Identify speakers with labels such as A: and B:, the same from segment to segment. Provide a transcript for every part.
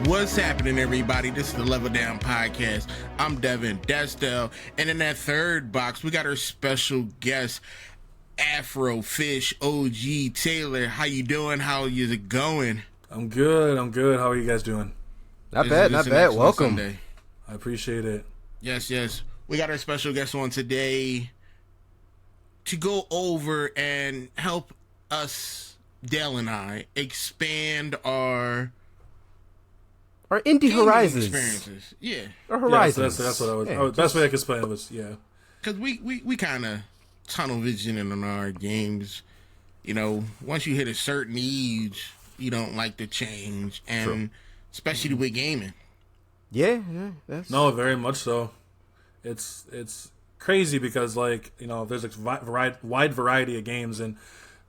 A: What's happening, everybody? This is the Level Down Podcast. I'm Devin Destel, and in that third box, we got our special guest, AfroFishOG Taylor. How you doing? How is it going?
B: I'm good. How are you guys doing?
C: Not bad. Welcome.
A: Sunday.
B: I appreciate it.
A: Yes. We got our special guest on today to go over and help us, Dale and I, expand our
C: indie horizons
A: experiences. Yeah.
C: Our horizons.
B: Yeah, that's what I was. Yeah. Best way I could explain it was
A: Because we kind of tunnel vision in our games. You know, once you hit a certain age, you don't like to change, and
C: True.
A: especially with gaming.
C: Yeah.
B: No, very much so. It's crazy because there's a wide variety of games, and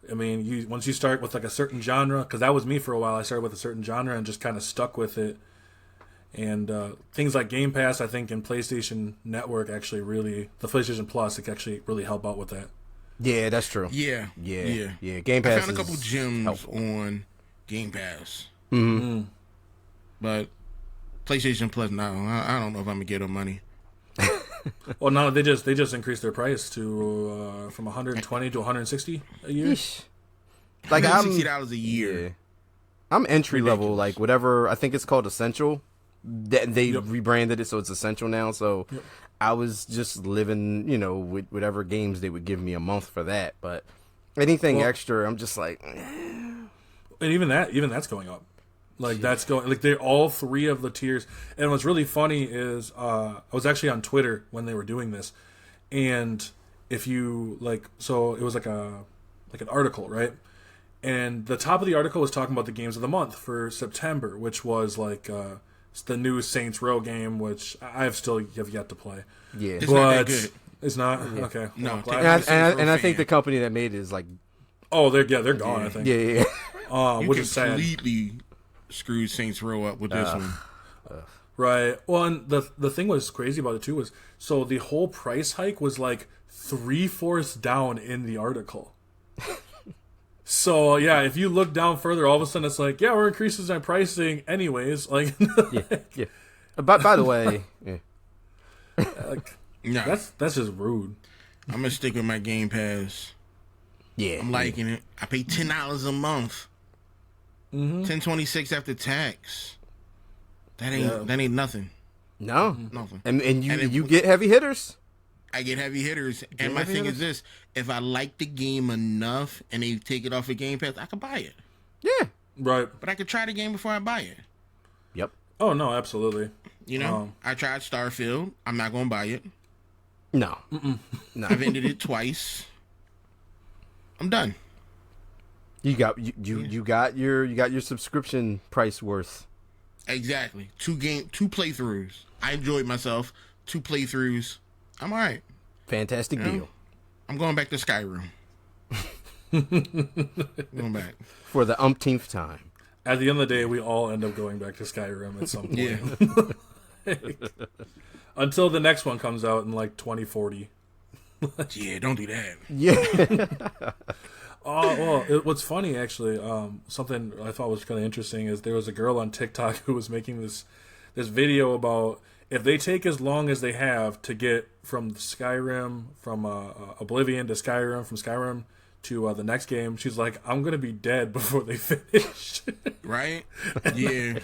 B: I mean, once you start with like a certain genre, because that was me for a while. I started with a certain genre and just kind of stuck with it. And things like Game Pass, I think, and PlayStation Network actually really, the PlayStation Plus, it actually really help out with that.
C: Yeah, that's true.
A: Yeah.
C: Game Pass.
A: I found a couple gems
C: helpful
A: on Game Pass.
C: Mm-hmm.
A: But PlayStation Plus, no, I don't know if I'm gonna get them money.
B: Well, no, they just increased their price to from 120 to 160 a year.
C: Yeesh. Like I'm
A: $60 a year.
C: Yeah. I'm entry level, like whatever. I think it's called Essential. They rebranded it, so it's Essential now. So I was just living, with whatever games they would give me a month for that. But anything extra, I'm just like,
B: and even that's going up. That's going they're all three of the tiers. And what's really funny is I was actually on Twitter when they were doing this, and if you so it was like an article, right? And the top of the article was talking about the games of the month for September, which was the new Saints Row game, which I have yet to play.
C: Yeah,
A: it's not that good.
B: It's not okay.
A: No,
C: and I think the company that made it is like,
B: they're gone. I think.
C: Yeah.
A: Which
B: is sad.
A: Completely screwed Saints Row up with this one.
B: Right. Well, and the thing was crazy about it too was so the whole price hike was like 3/4 down in the article. So yeah, if you look down further, all of a sudden it's like, we're increasing our pricing anyways.
C: Yeah. By the way,
B: that's just rude.
A: I'm gonna stick with my Game Pass.
C: Yeah,
A: I'm liking it. I pay $10 a month. $10.26 after tax. That ain't nothing.
C: No,
A: nothing.
C: And you get heavy hitters.
A: I get heavy hitters, and my thing is this: if I like the game enough and they take it off of Game Pass, I can buy it.
C: Yeah,
B: right.
A: But I could try the game before I buy it.
C: Yep.
B: Oh no, absolutely.
A: I tried Starfield. I'm not gonna buy it.
C: No.
A: I've ended it twice. I'm done.
C: You got your subscription price worth.
A: Exactly. 2 playthroughs. I enjoyed myself. 2 playthroughs. I'm all right.
C: Fantastic deal.
A: I'm going back to Skyrim. Going back
C: for the umpteenth time.
B: At the end of the day, we all end up going back to Skyrim at some point.
A: Yeah.
B: Until the next one comes out in 2040.
A: Yeah, don't do that.
C: Yeah.
B: What's funny actually, something I thought was kind of interesting is there was a girl on TikTok who was making this video about if they take as long as they have to get from Skyrim, from Oblivion to Skyrim, from Skyrim to the next game, she's like, I'm going to be dead before they finish.
A: Right? Yeah.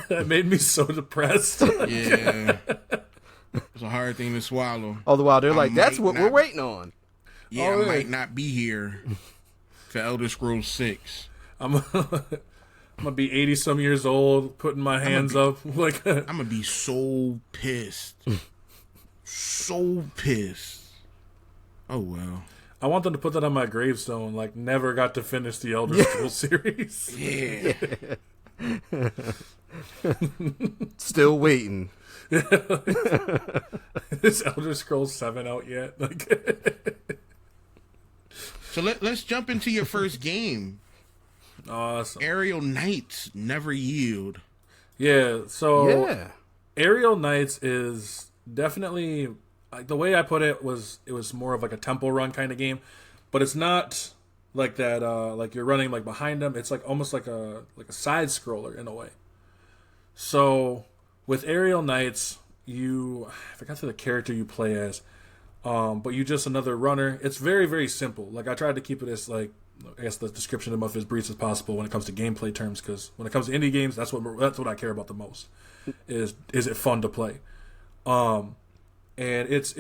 B: That made me so depressed.
A: Yeah. It's a hard thing to swallow.
C: All the while, they're like, that's what we're waiting on.
A: Yeah, I might not be here for Elder Scrolls 6.
B: I'm gonna be 80-some years old, putting my hands up.
A: I'm gonna be so pissed. So pissed. Oh, well.
B: I want them to put that on my gravestone, never got to finish the Elder Scrolls series.
A: Yeah.
C: Still waiting.
B: Is Elder Scrolls 7 out yet?
A: So let's jump into your first game.
B: Awesome.
A: Aerial Knights Never Yield.
B: Yeah, so Aerial Knights is definitely, the way I put it was more of a temple run kind of game, but it's not like that. Like you're running behind them. It's almost like a side scroller in a way. So with Aerial Knights, I forgot the character you play as, but you just another runner. It's very, very simple. Like I tried to keep it as like I guess the description of as brief as possible when it comes to gameplay terms, because when it comes to indie games, that's what I care about the most. Is it fun to play? And it's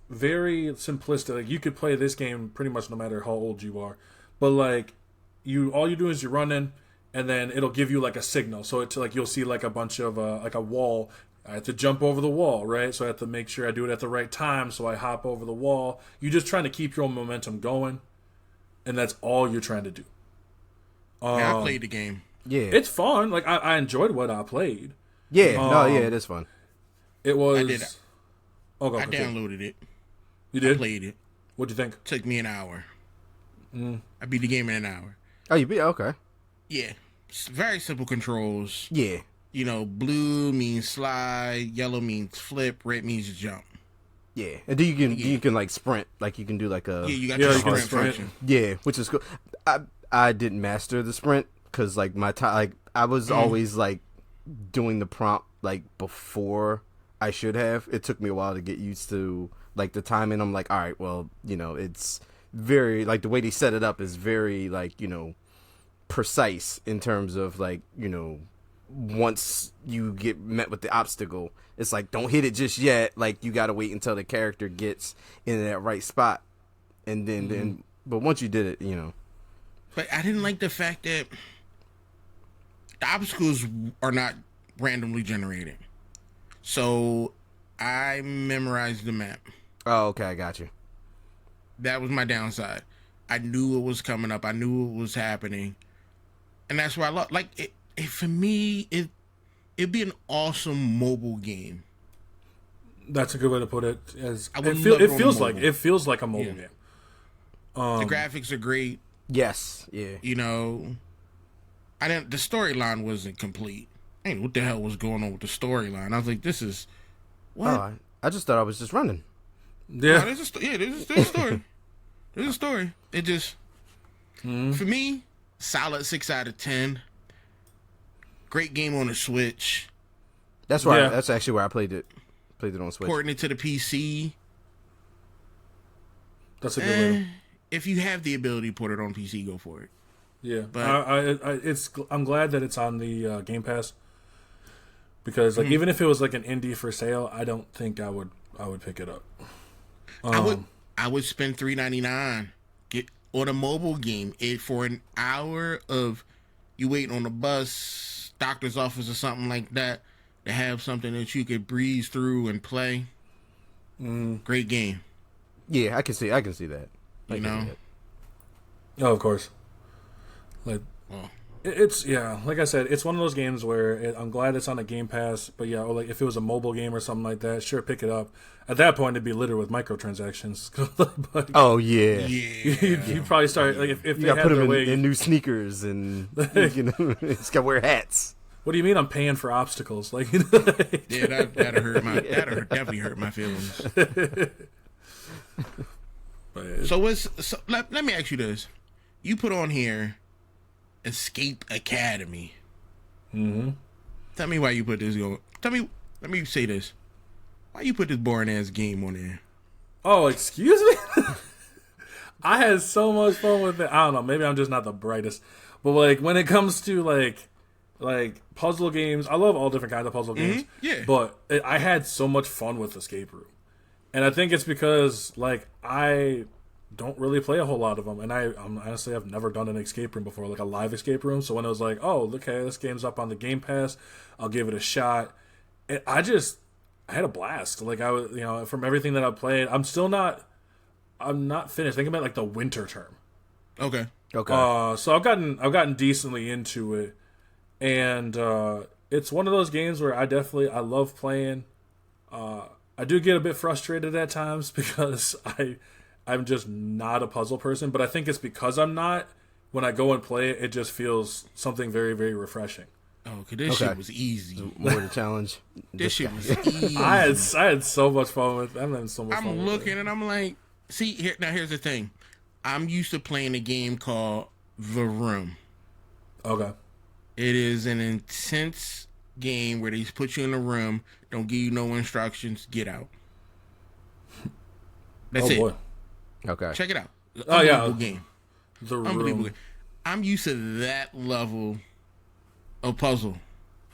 B: very simplistic. Like you could play this game pretty much no matter how old you are, but like all you do is you run in, and then it'll give you like a signal. So it's like you'll see like a bunch of like a wall. I have to jump over the wall, right? So I have to make sure I do it at the right time. So I hop over the wall. You're just trying to keep your momentum going, and that's all you're trying to do.
A: I played the game.
C: Yeah,
B: It's fun. Like I enjoyed what I played.
C: yeah, it is fun.
B: It was.
A: I did.
B: Oh, go,
A: I
B: okay.
A: downloaded it.
B: You did?
A: I played it.
B: What'd you think?
A: Took me an hour. I beat the game in an hour.
C: Oh, you beat okay.
A: Yeah, very simple controls.
C: Yeah,
A: You know, blue means slide, yellow means flip, red means jump.
C: yeah. And you can like sprint, like you can do like a
A: Yeah, you got
B: Yeah,
A: your
B: you can
A: sprint
B: sprint.
A: function.
C: yeah, which is cool. I didn't master the sprint because like my time, like I was always like doing the prompt like before I should have. It took me a while to get used to like the timing. I'm like, all right, well, it's very like the way they set it up is very like precise in terms of like once you get met with the obstacle, it's like don't hit it just yet. Like you gotta wait until the character gets in that right spot, and then but once you did it,
A: But I didn't like the fact that the obstacles are not randomly generated. So I memorized the map.
C: Oh, okay, I got you.
A: That was my downside. I knew it was coming up. I knew it was happening, and that's why I love. Like for me, it'd be an awesome mobile game.
B: That's a good way to put it. As
A: I would
B: it
A: love it on
B: feels
A: mobile.
B: like a mobile
A: Yeah.
B: game.
A: The graphics are great.
C: Yes, yeah.
A: You know, the storyline wasn't complete. Hey, what the hell was going on with the storyline? I was like, this is what?
C: Oh, I just thought I was just running.
B: Yeah,
A: No, there's a story. There's a story. It just for me, solid 6 out of 10. Great game on the Switch.
C: That's why.
B: Yeah.
C: That's actually where I played it. Played it on Switch.
A: Porting it to the PC.
B: that's a good way.
A: If you have the ability to put it on PC, go for it.
B: Yeah,
A: But-
B: I'm glad that it's on the Game Pass, because like even if it was like an indie for sale, I don't think I would pick it up.
A: I would spend $3.99 get on a mobile game for an hour of you waiting on the bus, doctor's office, or something like that, to have something that you could breeze through and play. Great game.
C: Yeah, I can see that. I
A: You
C: can
A: know?
C: see that.
B: Oh, of course. Like
A: Well,
B: it's like I said, it's one of those games where I'm glad it's on a Game Pass. But yeah, or like if it was a mobile game or something like that, sure, pick it up. At that point, it'd be littered with microtransactions. But
C: Oh yeah.
B: you'd probably start like if
C: You
B: they
C: gotta
B: had
C: put
B: their
C: them
B: way.
C: in new sneakers and it's gotta wear hats.
B: What do you mean I'm paying for obstacles? Like,
A: yeah, that'd hurt that'd definitely hurt my feelings.
B: but
A: So let me ask you this: you put on here Escape Academy. Tell me why you put this. Let me say this: why you put this boring ass game on there?
B: oh, excuse me. I had so much fun with it. I don't know. Maybe I'm just not the brightest, but like when it comes to like puzzle games, I love all different kinds of puzzle games.
A: yeah.
B: But I had so much fun with Escape Room, and I think it's because like I don't really play a whole lot of them, and honestly I've never done an escape room before, like a live escape room. So when it was like, oh, okay, this game's up on the Game Pass, I'll give it a shot. And I had a blast. Like I was, from everything that I played, I'm not finished. Think about like the winter term.
A: Okay.
C: Okay.
B: So I've gotten decently into it, and it's one of those games where I love playing. I do get a bit frustrated at times because I'm just not a puzzle person, but I think it's because I'm not. When I go and play it, it just feels something very, very refreshing.
A: Oh, cause this shit was easy.
C: More the challenge.
A: This shit was easy.
B: I had so much fun with. I'm having so much fun.
A: I'm
B: with
A: looking
B: it.
A: and I'm like, see here. Now here's the thing. I'm used to playing a game called The Room.
B: Okay.
A: It is an intense game where they put you in a room, don't give you no instructions, get out. That's it.
B: Boy.
C: Okay.
A: Check it out.
B: Oh yeah,
A: Unbelievable game.
B: The
A: Unbelievable
B: room.
A: game. I'm used to that level of puzzle.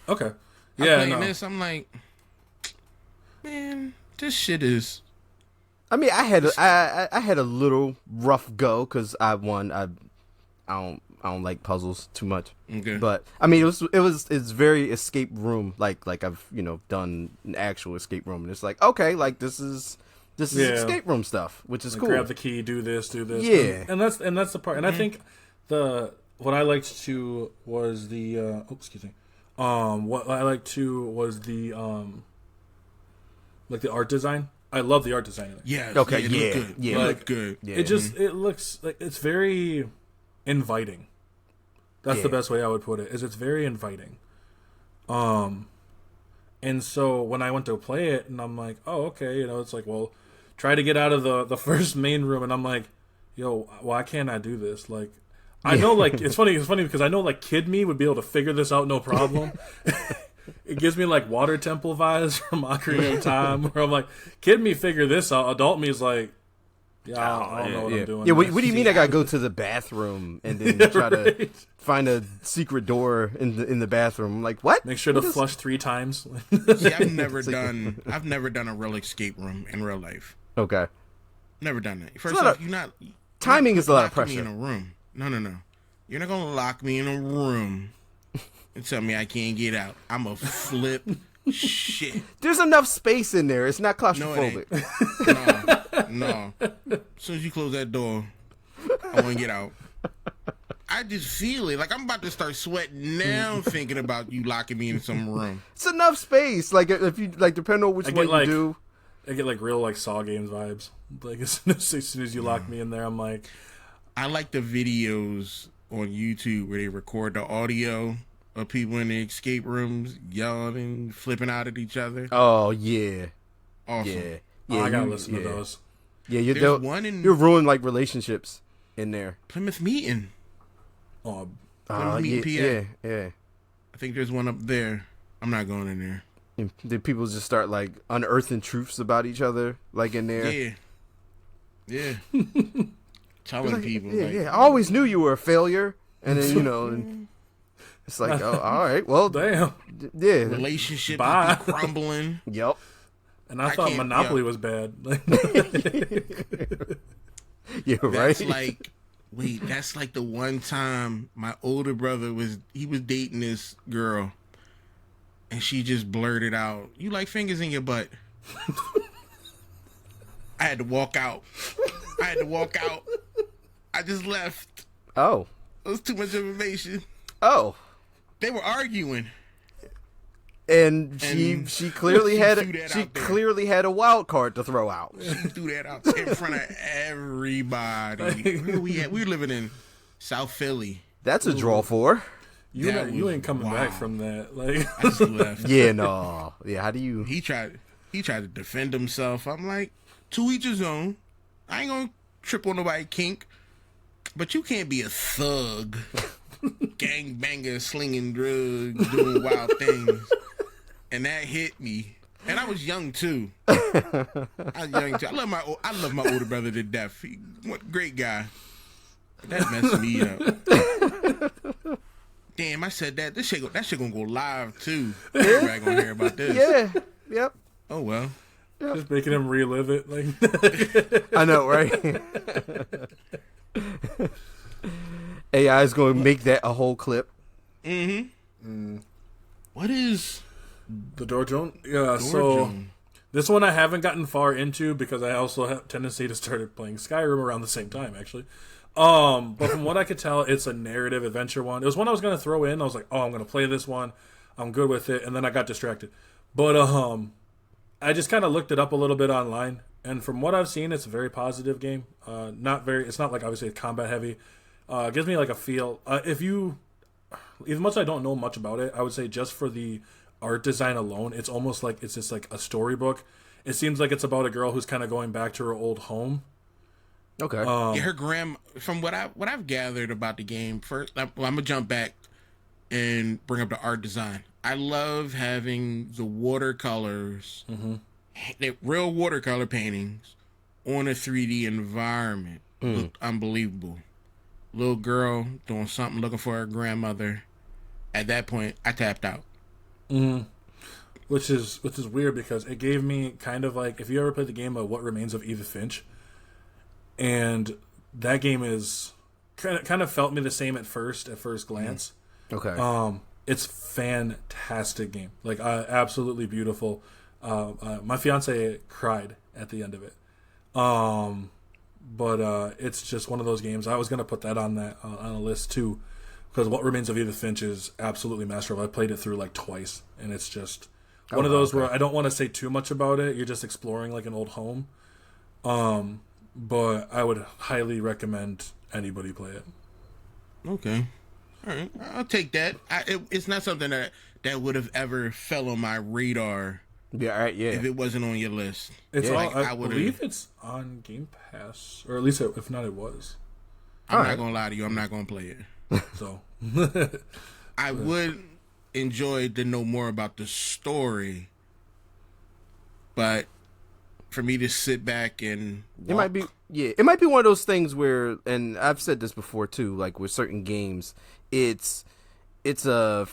B: Okay.
A: I'm
B: Yeah.
A: playing
B: No.
A: this. I'm like, man, this shit is.
C: I mean, I had a little rough go because I don't like puzzles too much.
A: Okay.
C: But I mean, it's very escape room like I've done an actual escape room, and it's like, okay, like this is escape room stuff, which is
B: Like,
C: cool.
B: grab the key, do this.
C: Yeah.
B: And that's the part. And I think what I liked too was the excuse me. What I liked too was the like the art design. I love the art design in it.
A: Yeah.
C: Okay,
A: It
C: yeah,
A: looked good.
C: yeah.
A: It
B: Like,
A: looked good.
C: Yeah.
B: It looks like it's very inviting. That's the
C: Yeah.
B: best way I would put it. Is it's very inviting. And so when I went to play it, and I'm like, oh, okay, it's like, well, try to get out of the first main room, and I'm like, yo, why can't I do this? Like, I know, like, it's funny because I know, like, kid me would be able to figure this out no problem. It gives me like Water Temple vibes from Ocarina of Time, where I'm like, kid me figure this out. Adult me is like, yeah, I don't know what I'm doing.
C: Yeah, what do you mean I gotta go to the bathroom and then try to find a secret door in the bathroom? I'm like, what?
B: Make sure to flush 3 times.
A: See, I've never done a real escape room in real life.
C: Okay.
A: Never done that. First off,
C: Timing is a lot of
A: lock me in
C: pressure.
A: a room. No. You're not gonna lock me in a room and tell me I can't get out. I'm a flip shit.
C: There's enough space in there. It's not
A: No,
C: claustrophobic.
A: it ain't. No. As soon as you close that door, I want to get out. I just feel it. Like I'm about to start sweating now thinking about you locking me in some room.
C: It's enough space. Like if you depending on which one you do.
B: I get like real like Saw games vibes. Like as soon as you lock me in there, I'm like,
A: I like the videos on YouTube where they record the audio of people in the escape rooms yelling and flipping out at each other.
C: Oh yeah,
A: Awesome.
C: yeah.
B: I gotta listen to those.
C: Yeah,
A: There's one in
C: you're ruining like relationships in there.
A: Plymouth Meeting.
B: Oh,
A: Plymouth Meeting, PA.
C: yeah.
A: I think there's one up there. I'm not going in there.
C: And did people just start like unearthing truths about each other, like in there?
A: Yeah. Telling people.
C: Yeah. I always knew you were a failure, and then and it's like, oh, all right, well,
B: damn.
C: yeah,
A: Relationship
B: Bye.
A: is crumbling.
C: yep.
B: And I thought
A: can't-
B: Monopoly was bad.
C: You're
A: That's
C: right.
A: that's like the one time my older brother was dating this girl, and she just blurted out, "You like fingers in your butt?" I had to walk out. I just left.
C: Oh,
A: It was too much information.
C: oh.
A: They were arguing.
C: And
A: And
C: she clearly
A: she
C: had
A: threw that
C: she
A: out there.
C: clearly had a wild card to throw out.
A: She threw that out in front of everybody. Where we at? We were living in South Philly.
C: That's a draw for.
B: You ain't coming back
A: wow.
B: from that. Like,
A: I just left.
C: Yeah, no. Yeah, how do you?
A: He tried to defend himself. I'm like, to each his own. I ain't gonna trip on nobody kink, but you can't be a thug, gangbanger, slinging drugs, doing wild things. And that hit me. And I was young too. I love my older brother to death. He, what great guy. That messed me up. Damn, I said that. That shit gonna go live too. Everybody gonna hear about this.
C: Yeah. Yep.
A: Oh well.
B: just making him relive it. Like,
C: I know, right? AI is going to make that a whole clip.
A: What is
B: the Door Joan? Yeah, so
A: Joan?
B: this one I haven't gotten far into because I also have tendency to start playing Skyrim around the same time, actually. But from what I could tell, it's a narrative adventure one. It was one I was going to throw in. I was like, oh, I'm going to play this one. I'm good with it. And then I got distracted. But I just kind of looked it up a little bit online. And from what I've seen, it's a very positive game. It's not like obviously combat heavy. It gives me like a feel. As much as I don't know much about it, I would say just for the art design alone, it's almost like it's just like a storybook. It seems like it's about a girl who's kind of going back to her old home.
C: Okay.
A: Yeah, her from what I've gathered about the game. First, I'm gonna jump back and bring up the art design. I love having the watercolors, the real watercolor paintings on a 3D environment. Looked unbelievable. Little girl doing something, looking for her grandmother. At that point, I tapped out.
B: Which is weird because it gave me kind of like, if you ever played the game of What Remains of Edith Finch, and that game is kind of felt me the same at first glance.
C: Okay.
B: It's fantastic game, like absolutely beautiful. My fiance cried at the end of it. But it's just one of those games. I was gonna put that on a list too, because What Remains of Edith Finch is absolutely masterful. I played it through like twice, and it's just one of those where I don't want to say too much about it. You're just exploring like an old home. But I would highly recommend anybody play it.
A: Okay. All right. I'll take that. It's not something that would have ever fell on my radar.
C: Yeah, all right, yeah.
A: If it wasn't on your list.
B: It's I believe it's on Game Pass, or at least if not, it was.
A: I'm not gonna lie to you. I'm not gonna play it.
B: So
A: I would enjoy to know more about the story, but for me to sit back and
C: it might be one of those things where, and I've said this before too, like with certain games, it's a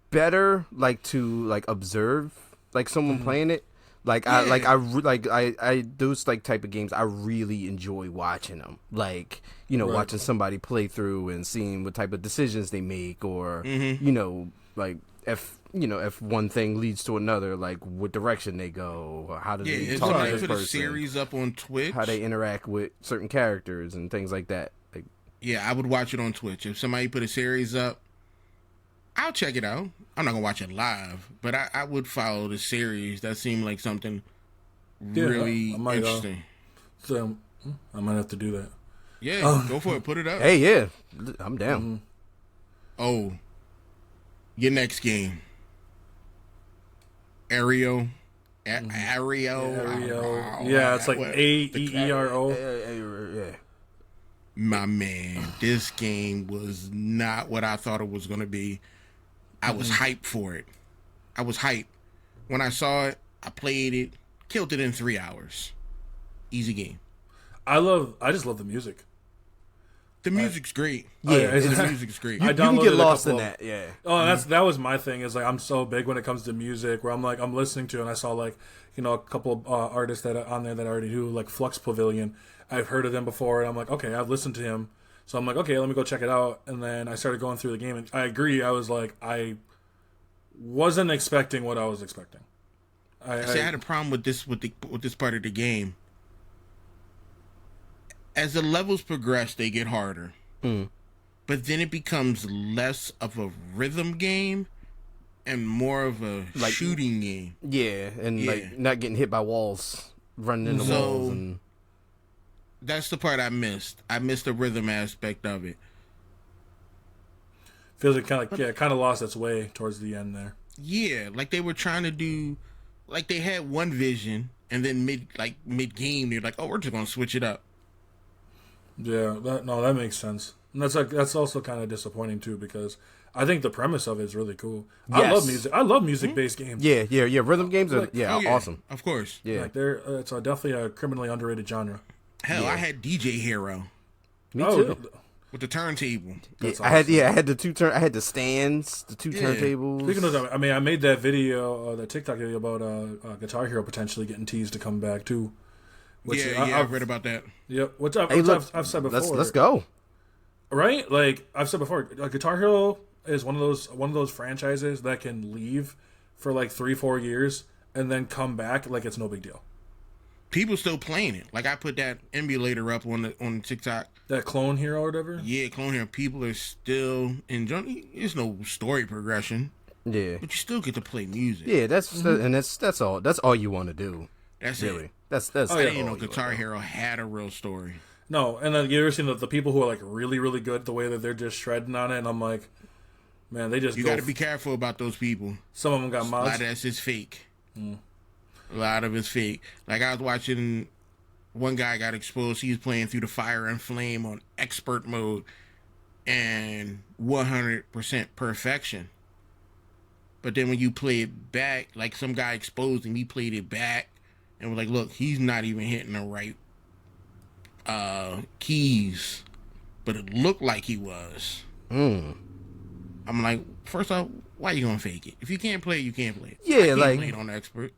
C: better like to like observe like someone playing it. Like I those like type of games I really enjoy watching them. Like, you know, watching somebody play through and seeing what type of decisions they make, or you know, like if one thing leads to another, like what direction they go, or how do they talk to this
A: put
C: person,
A: a series up on Twitch,
C: how they interact with certain characters and things like that. Like,
A: yeah, I would watch it on Twitch. If somebody put a series up, I'll check it out. I'm not gonna watch it live, but I would follow the series. That seemed like something really interesting.
B: So I might have to do that.
A: Yeah, go for it. Put it up.
C: Hey, yeah, I'm down.
A: Oh, your next game, Aero.
B: Yeah, it's like AEERO.
C: Yeah.
A: My man, this game was not what I thought it was going to be. I was hyped for it. I was hyped. When I saw it, I played it, killed it in 3 hours. Easy game.
B: I just love the music.
A: The music's great.
C: Yeah,
A: the music's great.
C: You can get lost in that. Yeah.
B: Oh, that was my thing. Is like I'm so big when it comes to music, where I'm listening to, and I saw like, you know, a couple of artists that are on there that I already do, like Flux Pavilion. I've heard of them before, and I'm like, okay, I've listened to him, so I'm like, okay, let me go check it out. And then I started going through the game, and I agree. I was like, I wasn't expecting what I was expecting. I
A: had a problem with this part of the game. As the levels progress, they get harder. But then it becomes less of a rhythm game and more of a like, shooting game.
C: Yeah, and like not getting hit by walls, running into walls. And
A: that's the part I missed. I missed the rhythm aspect of it.
B: Feels like kind of lost its way towards the end there.
A: Yeah, like they were trying to do, like they had one vision, and then mid game they're like, oh, we're just gonna switch it up.
B: Yeah, that makes sense. And that's also kind of disappointing too, because I think the premise of it is really cool. Yes. I love music. I love music based games.
C: Yeah. Rhythm games are awesome.
A: Of course.
B: Yeah, like it's definitely a criminally underrated genre.
A: Hell, I had DJ Hero.
C: Me too.
A: With the turntable.
C: Awesome. I had the the stands, the two turntables.
B: Speaking of that, I mean, I made that video, that TikTok video about Guitar Hero potentially getting teased to come back too.
A: Which, I've read about that.
B: Yep. I've said before.
C: Let's go.
B: Right? Like I've said before, Guitar Hero is one of those franchises that can leave for like 3-4 years and then come back like it's no big deal.
A: People still playing it. Like I put that emulator up on TikTok.
B: That Clone Hero or whatever.
A: Yeah, Clone Hero. People are still enjoying. There's no story progression.
C: Yeah,
A: but you still get to play music.
C: Yeah, that's all. That's all you want to do.
A: That's
C: really
A: it.
C: That's.
A: I didn't know Guitar Hero had a real story.
B: No, and then you ever seen the people who are like really, really good, the way that they're just shredding on it, and I'm like, man, they just
A: you got to be careful about those people.
B: Some of them got mods.
A: A lot of that's just fake. A lot of it's fake. Like I was watching, one guy got exposed. He was playing through the Fire and Flame on expert mode, and 100% perfection. But then when you play it back, like some guy exposed him, he played it back and was like, look, he's not even hitting the right keys, but it looked like he was. I'm like, first off, why you gonna fake it? If you can't play it, you can't play it.
C: Yeah,
A: I can't
C: like
A: play it on expert.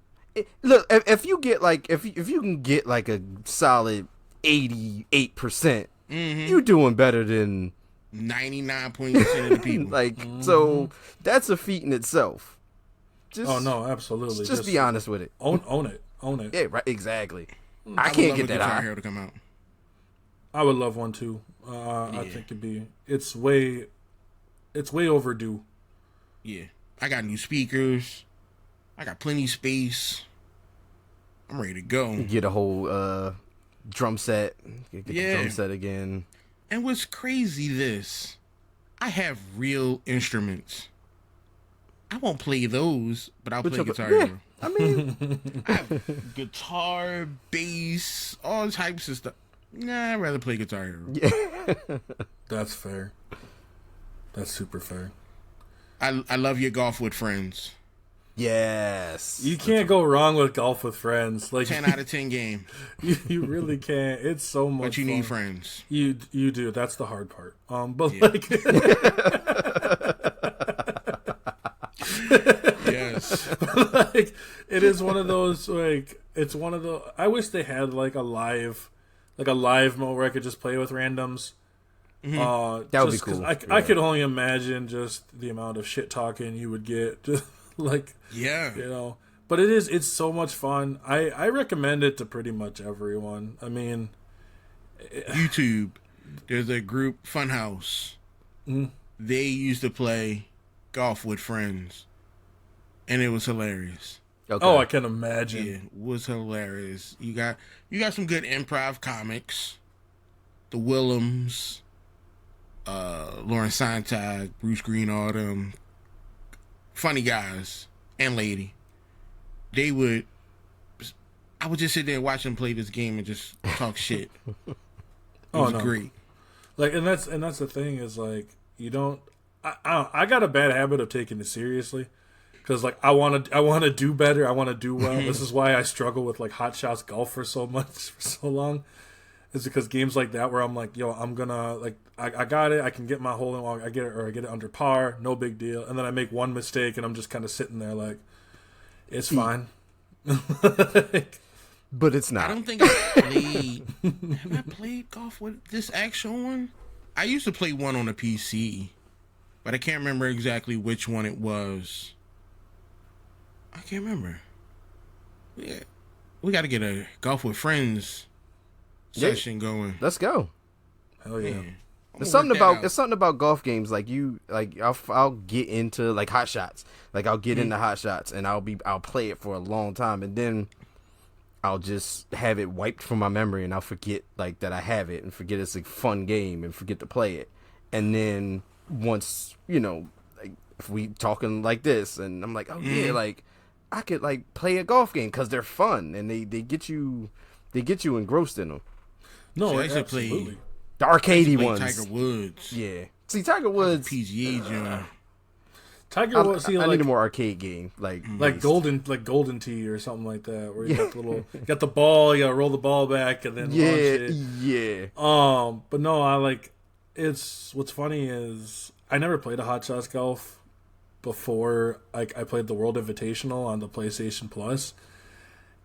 C: Look, if you get like if you can get like a solid 88%, you're doing better than
A: 99% of the people.
C: like so that's a feat in itself. Just,
B: oh no, absolutely.
C: Just be honest with it.
B: Own it.
C: Yeah, right. Exactly.
A: I
C: can't get that
A: Guitar
C: high.
A: Hero to come out.
B: I would love one too. I think it's way overdue.
A: Yeah, I got new speakers. I got plenty of space. I'm ready to go.
C: Get a whole drum set. Get the drum set again.
A: And what's crazy I have real instruments. I won't play those, but I'll play Guitar Hero.
C: I mean,
A: I have guitar, bass, all types of stuff. Nah, I'd rather play Guitar Hero.
C: Yeah.
B: That's fair. That's super fair.
A: I love your golf with friends.
C: Yes.
B: You can't go wrong with golf with friends. Like
A: 10 out of 10 game.
B: You really can't. It's so much
A: But you
B: fun.
A: need friends.
B: You do. That's the hard part. But
A: Yes.
B: like it is one of those like it's one of the I wish they had like a live mode where I could just play with randoms.
C: That would be cool.
B: I could only imagine just the amount of shit talking you would get. Just like but it's so much fun. I recommend it to pretty much everyone. I mean,
A: YouTube, there's a group, Funhouse. They used to play golf with friends, and it was hilarious.
C: Okay.
B: Oh, I can imagine.
A: Yeah, it was hilarious. You got some good improv comics. The Willems, Lauren Sontag, Bruce Green, all them funny guys and lady. I would just sit there and watch them play this game and just talk shit. It was great.
B: Like, and that's the thing is like you don't. I got a bad habit of taking it seriously because like I want to do better. I want to do well. This is why I struggle with like Hot Shots Golf for so long. Is because games like that where I'm like, yo, I'm gonna like I got it. I can get my hole in one. I get it under par. No big deal. And then I make one mistake and I'm just kind of sitting there like, it's fine.
C: But it's not.
A: I don't think I played. Have I played golf with this actual one? I used to play one on a PC, but I can't remember exactly which one it was. I can't remember. Yeah, we got to get a golf with friends session going.
C: Let's go.
B: Hell yeah.
C: There's something about golf games like I'll get into like Hot Shots. Like I'll get into Hot Shots and I'll play it for a long time and then I'll just have it wiped from my memory and I'll forget like that I have it and forget it's a fun game and forget to play it. And then once, like if we talking like this and I'm like, oh yeah, like I could like play a golf game because they're fun and they get you engrossed in them.
B: No,
A: I
B: absolutely.
C: The arcadey ones.
A: Tiger Woods.
C: Yeah. See, Tiger Woods.
A: PGA John.
B: Tiger Woods.
C: I need a more arcade game, like
B: Golden Tee or something like that, where you got you got the ball, you got to roll the ball back and then launch it.
C: Yeah.
B: But no, it's what's funny is I never played a Hot Shots Golf before. I played the World Invitational on the PlayStation Plus,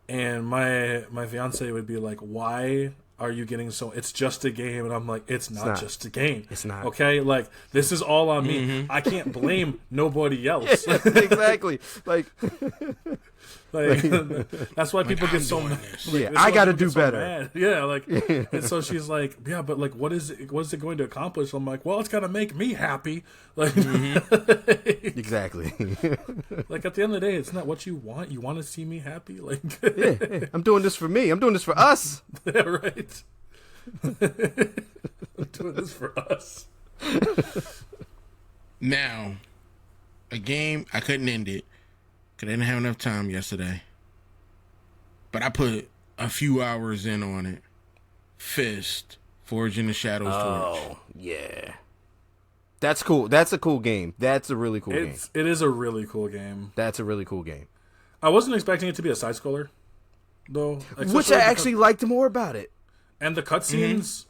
B: and my fiance would be like, "Why are you getting so? It's just a game," and I'm like, "It's not just a game.
C: It's not.
B: Okay, like this is all on me. I can't blame nobody else."
C: Exactly. Like
B: that's why people get so mad.
C: Yeah, I got to do better.
B: Yeah, and so she's like, "Yeah, but like, what is it going to accomplish?" I'm like, "Well, it's gonna make me happy." Like,
C: exactly.
B: Like at the end of the day, it's not what you want. You want to see me happy, like.
C: Yeah, I'm doing this for me. I'm doing this for us.
B: Yeah, right. I'm doing this for us.
A: Now, a game, I couldn't end it because I didn't have enough time yesterday. But I put a few hours in on it. Fist, Forge in the Shadows Torch.
C: Oh, yeah. That's cool. That's a cool game. That's a really cool game.
B: It is a really cool game.
C: That's a really cool game.
B: I wasn't expecting it to be a side scroller, though.
C: Which I actually liked more about it.
B: And the cutscenes,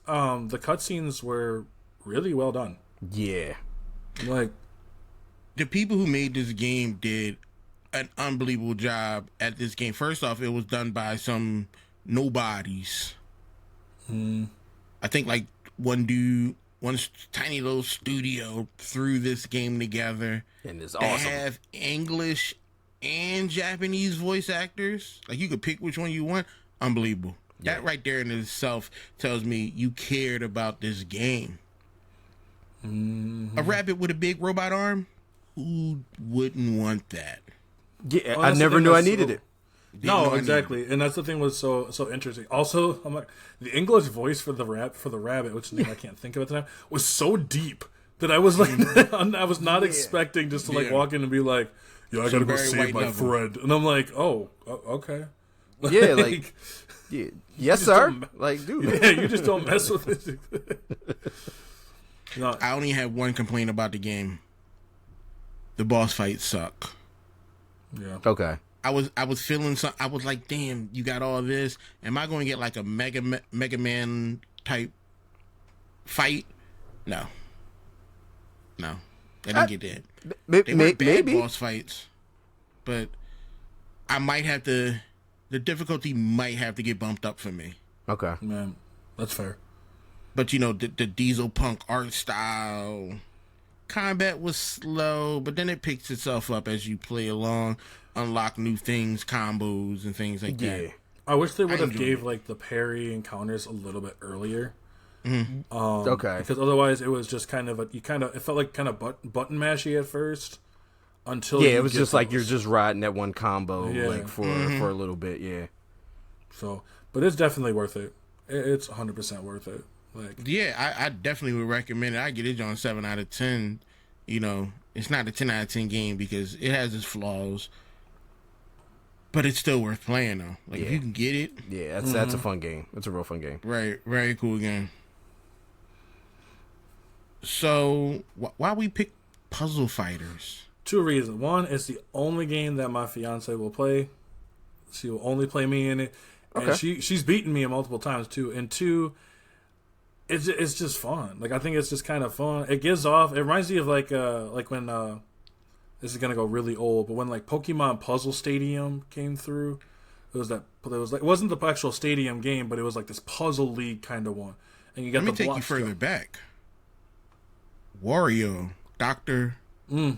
B: were really well done.
C: Yeah.
B: Like,
A: the people who made this game did an unbelievable job at this game. First off, it was done by some nobodies. I think like one tiny little studio threw this game together.
C: And it's
A: They
C: awesome.
A: have English and Japanese voice actors. Like, you could pick which one you want. Unbelievable. Yeah. That right there in itself tells me you cared about this game. A rabbit with a big robot arm? Who wouldn't want that?
C: Yeah, I never knew I needed it.
B: No, exactly, and that's the thing was so interesting. Also, I'm like, the English voice for the rabbit, which name I can't think of at the time, was so deep that I was like, I was not expecting just to like walk in and be like, "Yeah, I gotta go save my friend," and I'm like, "Oh, okay."
C: Yeah, like, yeah, yes, sir. Like, dude,
B: yeah, you just don't mess with it. No.
A: I only have one complaint about the game. The boss fights suck.
B: Yeah.
C: Okay.
A: I was feeling some. I was like, damn, you got all this. Am I going to get like a Mega Man type fight? No. I didn't get that. They weren't bad boss fights, but I might have to. The difficulty might have to get bumped up for me.
C: Okay.
B: Man, that's fair.
A: But the Diesel Punk art style combat was slow, but then it picks itself up as you play along, unlock new things, combos, and things like that.
B: I wish they would have gave like the parry encounters a little bit earlier.
C: Okay.
B: Because otherwise, it was just kind of it felt like kind of button mashy at first. Until
C: it was just like you're just riding that one combo like for a little bit. Yeah.
B: So, but it's definitely worth it. It's 100% worth it. Like,
A: yeah, I definitely would recommend it. I get it on 7 out of 10. It's not a 10 out of 10 game because it has its flaws, but it's still worth playing though. Like, if you can get it,
C: yeah, that's a fun game. It's a real fun game.
A: Right, very cool game. So, why we pick Puzzle Fighters?
B: 2 reasons. One, it's the only game that my fiance will play. She will only play me in it, and she's beaten me multiple times too. And 2. It's just fun. Like, I think it's just kind of fun. It gives off. It reminds me of like when this is gonna go really old, but when like Pokemon Puzzle Stadium came through, it wasn't the actual stadium game, but it was like this puzzle league kind of one. And you got. Let me
A: take you further back. Wario, Doctor. It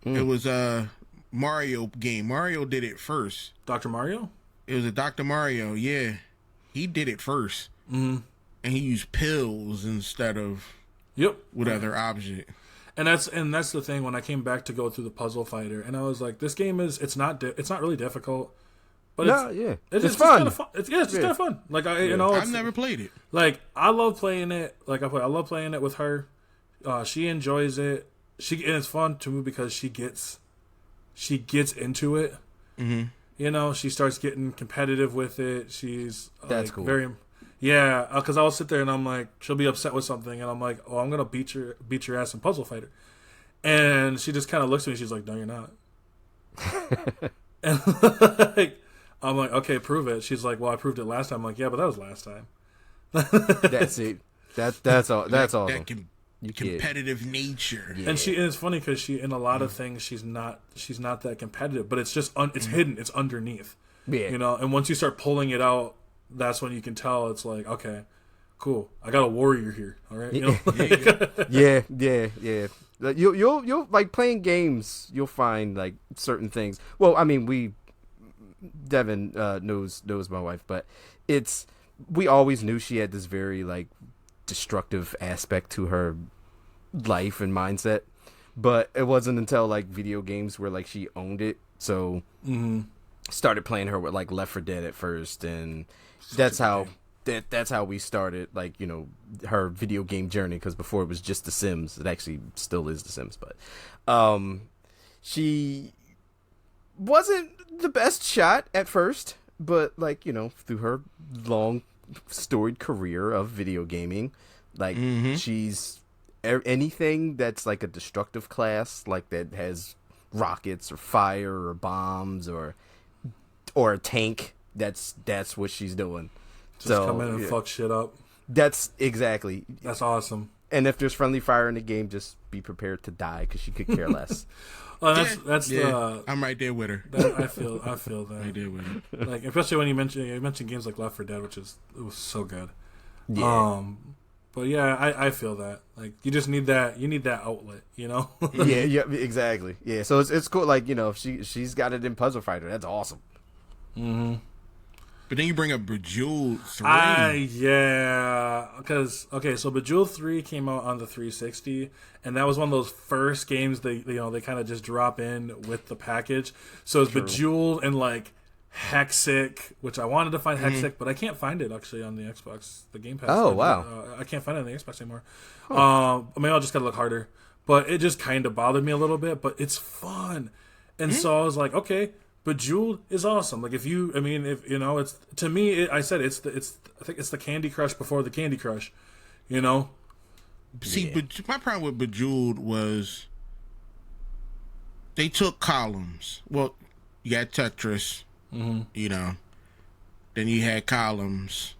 A: was a Mario game. Mario did it first.
B: Dr. Mario.
A: It was a Dr. Mario. Yeah, he did it first. And he used pills instead of with other object.
B: And that's the thing. When I came back to go through the Puzzle Fighter, and I was like, this game it's not really difficult, but it's fun. Kind of fun. It's just kind of fun. Like I've
A: never played it.
B: Like, I love playing it. Like, I love playing it with her. She enjoys it. And it's fun to me because she gets into it. She starts getting competitive with it. She's
C: that's cool.
B: Very. Yeah, because I'll sit there and I'm like, she'll be upset with something, and I'm like, oh, I'm gonna beat your ass in Puzzle Fighter, and she just kind of looks at me. She's like, no, you're not. And like, I'm like, okay, prove it. She's like, well, I proved it last time. I'm like, yeah, but that was last time.
C: That's it. That's all. That's awesome.
A: That competitive nature.
B: Yeah. And it's funny because she in a lot of things she's not that competitive, but it's just it's hidden. It's underneath.
C: Yeah.
B: And once you start pulling it out, that's when you can tell it's like, okay, cool, I got a warrior here. All right.
C: Yeah. You'll like playing games. You'll find like certain things. Well, I mean, Devin knows my wife, but we always knew she had this very like destructive aspect to her life and mindset, but it wasn't until like video games where like she owned it. So started playing her with like Left 4 Dead at first, and that's how we started like her video game journey, because before it was just The Sims. It actually still is The Sims, but she wasn't the best shot at first, but like through her long storied career of video gaming, like she's anything that's like a destructive class, like that has rockets or fire or bombs or a tank. That's what she's doing.
B: Just come in and fuck shit up.
C: That's exactly.
B: That's awesome.
C: And if there's friendly fire in the game, just be prepared to die because she could care less.
A: I'm right there with her.
B: I feel that.
A: Right there with her.
B: Like, especially when you mentioned games like Left 4 Dead, it was so good.
C: Yeah.
B: But yeah, I feel that. Like, you just need that. You need that outlet, you know.
C: yeah, exactly. Yeah, so it's cool. Like, you know, if she's got it in Puzzle Fighter, that's awesome.
B: Mm-hmm.
A: But then you bring up Bejeweled 3.
B: Because so Bejeweled 3 came out on the 360, and that was one of those first games they kind of just drop in with the package. So it's Bejeweled and like Hexic, which I wanted to find Hexic, but I can't find it actually on the Xbox, the Game Pass.
C: Oh wow!
B: I can't find it on the Xbox anymore. Maybe I'll just gotta look harder. But it just kind of bothered me a little bit. But it's fun, and so I was like, okay. Bejeweled is awesome. Like if you know, it's to me. I think it's the Candy Crush before the Candy Crush. You know.
A: See, my problem with Bejeweled was they took columns. Well, you had Tetris, you know. Then you had columns.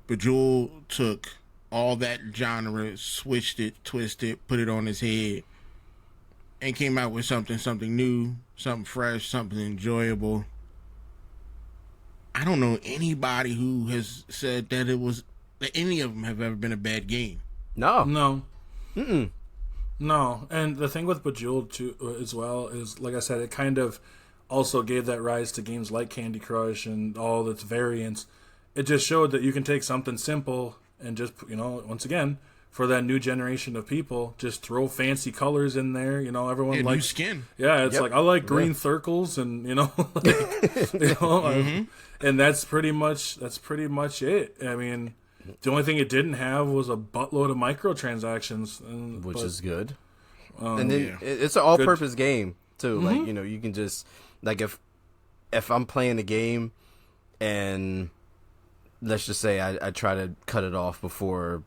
A: Bejeweled took all that genre, switched it, twisted, put it on his head, and came out with something new, something fresh, something enjoyable. I don't know anybody who has said that any of them have ever been a bad game.
B: No. And the thing with Bejeweled too, as well, is like I said, it kind of also gave that rise to games like Candy Crush and all its variants. It just showed that you can take something simple and just, you know, once again, for that new generation of people, just throw fancy colors in there. You know, everyone likes
A: new skin.
B: Yeah, it's like I like green circles, and you know, and that's pretty much it. I mean, the only thing it didn't have was a buttload of microtransactions,
C: which is good. And then it's an all-purpose game too. Like, you know, you can just like if I'm playing a game and let's just say I try to cut it off before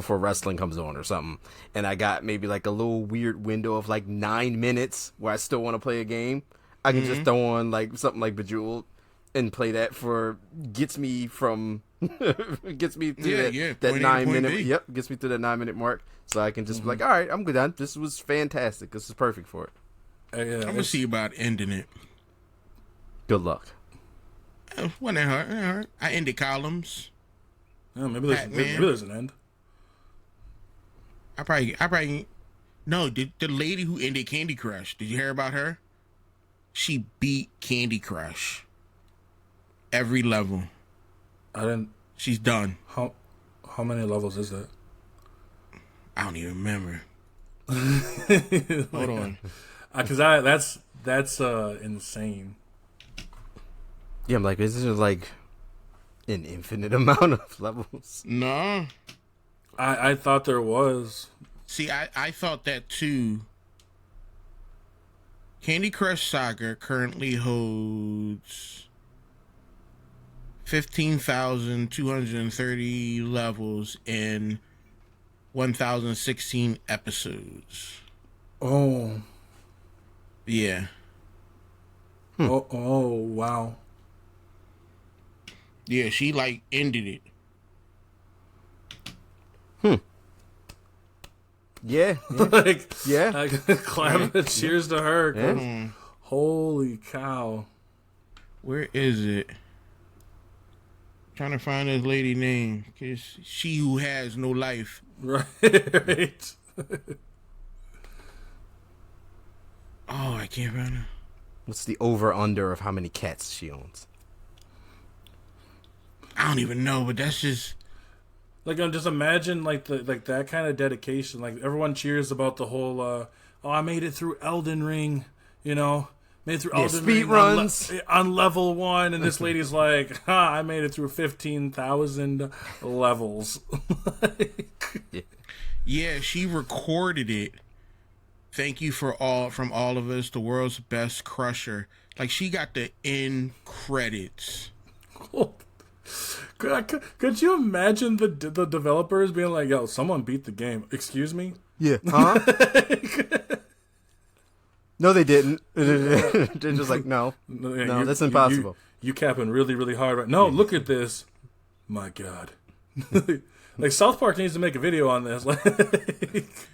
C: wrestling comes on or something, and I got maybe like a little weird window of like 9 minutes where I still want to play a game, I can just throw on like something like Bejeweled and play that gets me to that 9 minute. Yep, gets me to that 9 minute mark, so I can just be like, all right, I'm good done. This was fantastic. This is perfect for it.
A: I'm gonna see about ending it.
C: Good luck.
A: Wasn't that hard? I ended columns.
B: Yeah, maybe there's an end.
A: I probably no. The lady who ended Candy Crush. Did you hear about her? She beat Candy Crush every level.
B: I didn't.
A: She's done.
B: How many levels is that?
A: I don't even remember. Hold on.
B: Because that's insane.
C: Yeah, I'm like, is this like an infinite amount of levels?
A: No.
B: I thought there was.
A: See, I thought that too. Candy Crush Saga currently holds 15,230 levels and 1,016 episodes.
B: Oh.
A: Yeah.
B: Oh, wow.
A: Yeah, she like ended it.
C: Yeah.
B: Like,
C: yeah.
B: I clap cheers to her.
C: Yeah.
B: Holy cow.
A: Where is it? Trying to find this lady name. Cause she who has no life.
B: Right.
A: Oh, I can't find her.
C: What's the over-under of how many cats she owns?
A: I don't even know, but that's just...
B: Like, just imagine that kind of dedication. Like, everyone cheers about the whole, I made it through Elden Ring, you know? Made it through Elden
C: speed
B: Ring
C: runs
B: on level 1, and this lady's like, I made it through 15,000 levels.
A: Yeah, she recorded it. Thank you from all of us, the world's best crusher. Like, she got the end credits.
B: Could you imagine the developers being like, "Yo, someone beat the game"? Excuse me.
C: Yeah. No, they didn't. They're just like, no, that's impossible.
B: You capping really, really hard. Right? No, look at this. My God. Like South Park needs to make a video on this.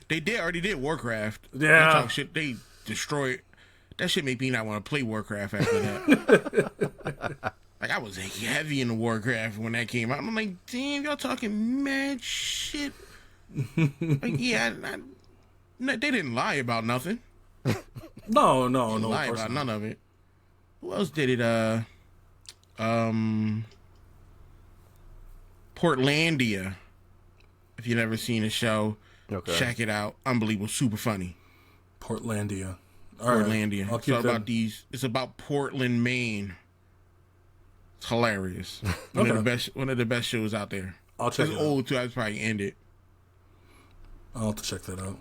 A: They already did Warcraft.
B: Yeah.
A: Shit, they destroyed. That shit made me not want to play Warcraft after that. Like, I was heavy into Warcraft when that came out. I'm like, damn, y'all talking mad shit. Like, yeah, they didn't lie about nothing.
B: No.
A: Lie about none of it. Who else did it? Portlandia. If you've never seen the show, check it out. Unbelievable, super funny.
B: Portlandia.
A: Portlandia.
B: Right.
A: It's about Portland, Maine. It's hilarious. One of the best shows out there.
B: I'll check it
A: out.
B: It's
A: old too. I'd probably end it.
B: I'll have to check that out.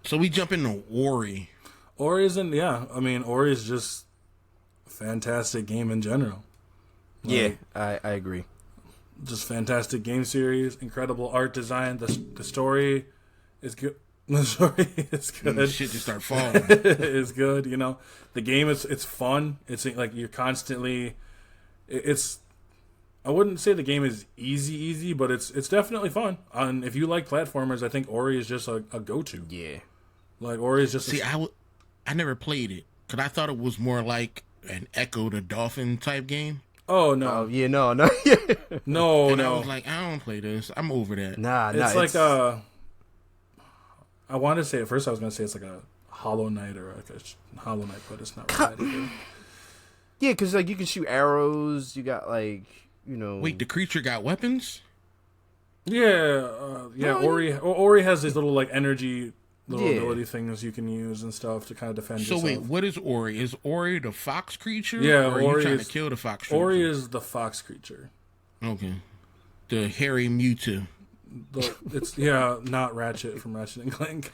A: So we jump into Ori.
B: Ori is just a fantastic game in general.
C: Yeah, I agree.
B: Just fantastic game series, incredible art design. The story is good. The story is good.
A: The shit just start falling.
B: It's good. You know, the game it's fun. It's like you're constantly. I wouldn't say the game is easy, but it's definitely fun. And if you like platformers, I think Ori is just a go-to.
C: Yeah.
B: Like Ori is just.
A: See, I never played it because I thought it was more like an Echo the Dolphin type game.
B: Oh no!
C: Oh yeah, no.
B: no.
A: I was like, I don't play this. I'm over that.
C: Nah.
B: It's like I wanted to say at first I was gonna say it's like a Hollow Knight or like a Hollow Knight, but it's not really that either.
C: Yeah, because like you can shoot arrows. You got like
A: Wait, the creature got weapons?
B: Yeah. Ori has these little like energy. Ability things you can use and stuff to kind of defend yourself.
A: So wait, what is Ori? Is Ori the fox creature?
B: Yeah,
A: or are you trying to kill the fox creature?
B: Ori is the fox creature.
A: Okay. The hairy Mewtwo.
B: It's not Ratchet from Ratchet and Clank.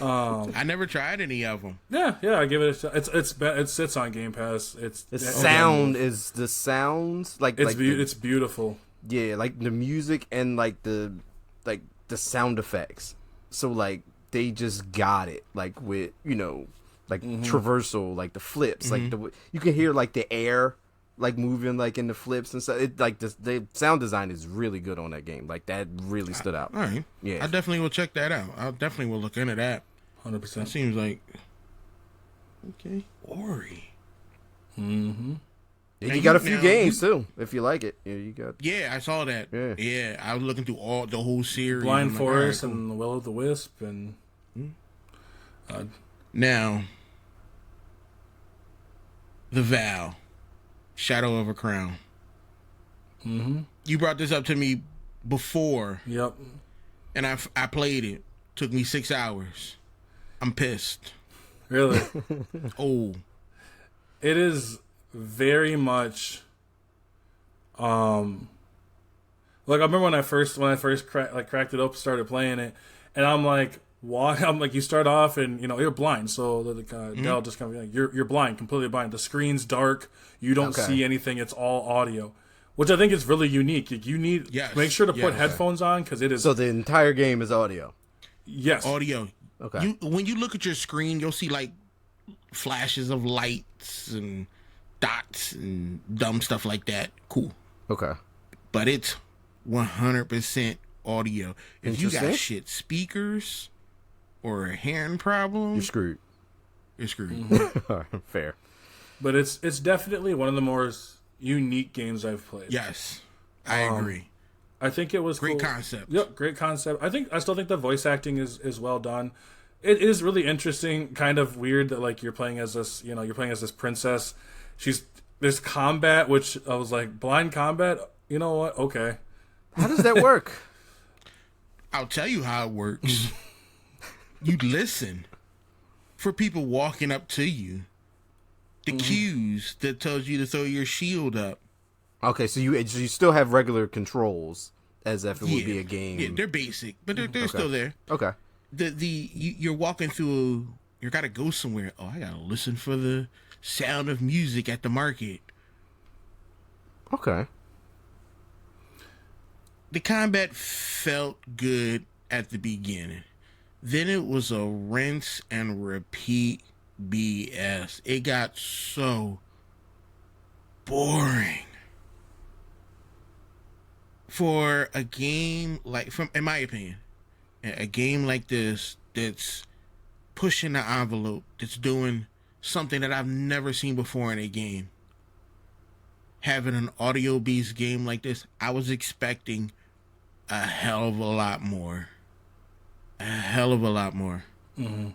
A: I never tried any of them.
B: Yeah, I give it a shot. It sits on Game Pass.
C: The sounds like
B: it's beautiful.
C: Yeah, like the music and like the sound effects. So like they just got it, like with traversal, like the flips, like you can hear like the air like moving like in the flips and stuff. It like the sound design is really good on that game. Like that really stood out.
A: All right,
C: yeah,
A: I definitely will check that out. I definitely will look into that.
B: 100%.
A: Seems like okay, Ori.
C: Mm-hmm. You got a few games too, if you like it. Yeah, you got.
A: Yeah, I saw that. Yeah, I was looking through the whole series.
B: Blind Forest and the Will of the Wisp and.
A: Now, the Vow, Shadow of a Crown.
B: Mm-hmm.
A: You brought this up to me before.
B: Yep.
A: And I played it. Took me 6 hours. I'm pissed.
B: Really?
A: Oh.
B: It is very much like I remember when I first cracked it up, started playing it, and I'm like, why? I'm like, you start off and you're blind, so the Dell just kind of like, you're blind, completely blind. The screen's dark, you don't see anything. It's all audio, which I think is really unique. You need make sure to put headphones on because it is.
C: So the entire game is audio.
B: Yes,
A: audio.
C: Okay.
A: When you look at your screen, you'll see like flashes of lights and dots and dumb stuff like that. Cool.
C: Okay.
A: But it's 100% audio. If you got shit speakers or a hearing problem,
C: you're screwed.
A: You're screwed.
C: Mm-hmm. Fair.
B: But it's definitely one of the more unique games I've played.
A: Yes, I agree.
B: I think it was
A: great
B: cool.
A: concept.
B: Yep, great concept. I still think the voice acting is well done. It is really interesting, kind of weird that like you're playing as this princess. There's combat, which I was like, blind combat. You know what? Okay.
C: How does that work?
A: I'll tell you how it works. You listen for people walking up to you. The cues that tells you to throw your shield up.
C: Okay, so you still have regular controls as if it would be a game.
A: Yeah, they're basic, but they're still there.
C: Okay.
A: You're walking through. You gotta go somewhere. Oh, I gotta listen for the sound of music at the market.
C: Okay.
A: The combat felt good at the beginning. Then it was a rinse and repeat BS. It got so boring. For a game like, from in my opinion, a game like this that's pushing the envelope, that's doing something that I've never seen before in a game. Having an audio based game like this, I was expecting a hell of a lot more. A hell of a lot more.
B: Mm-hmm.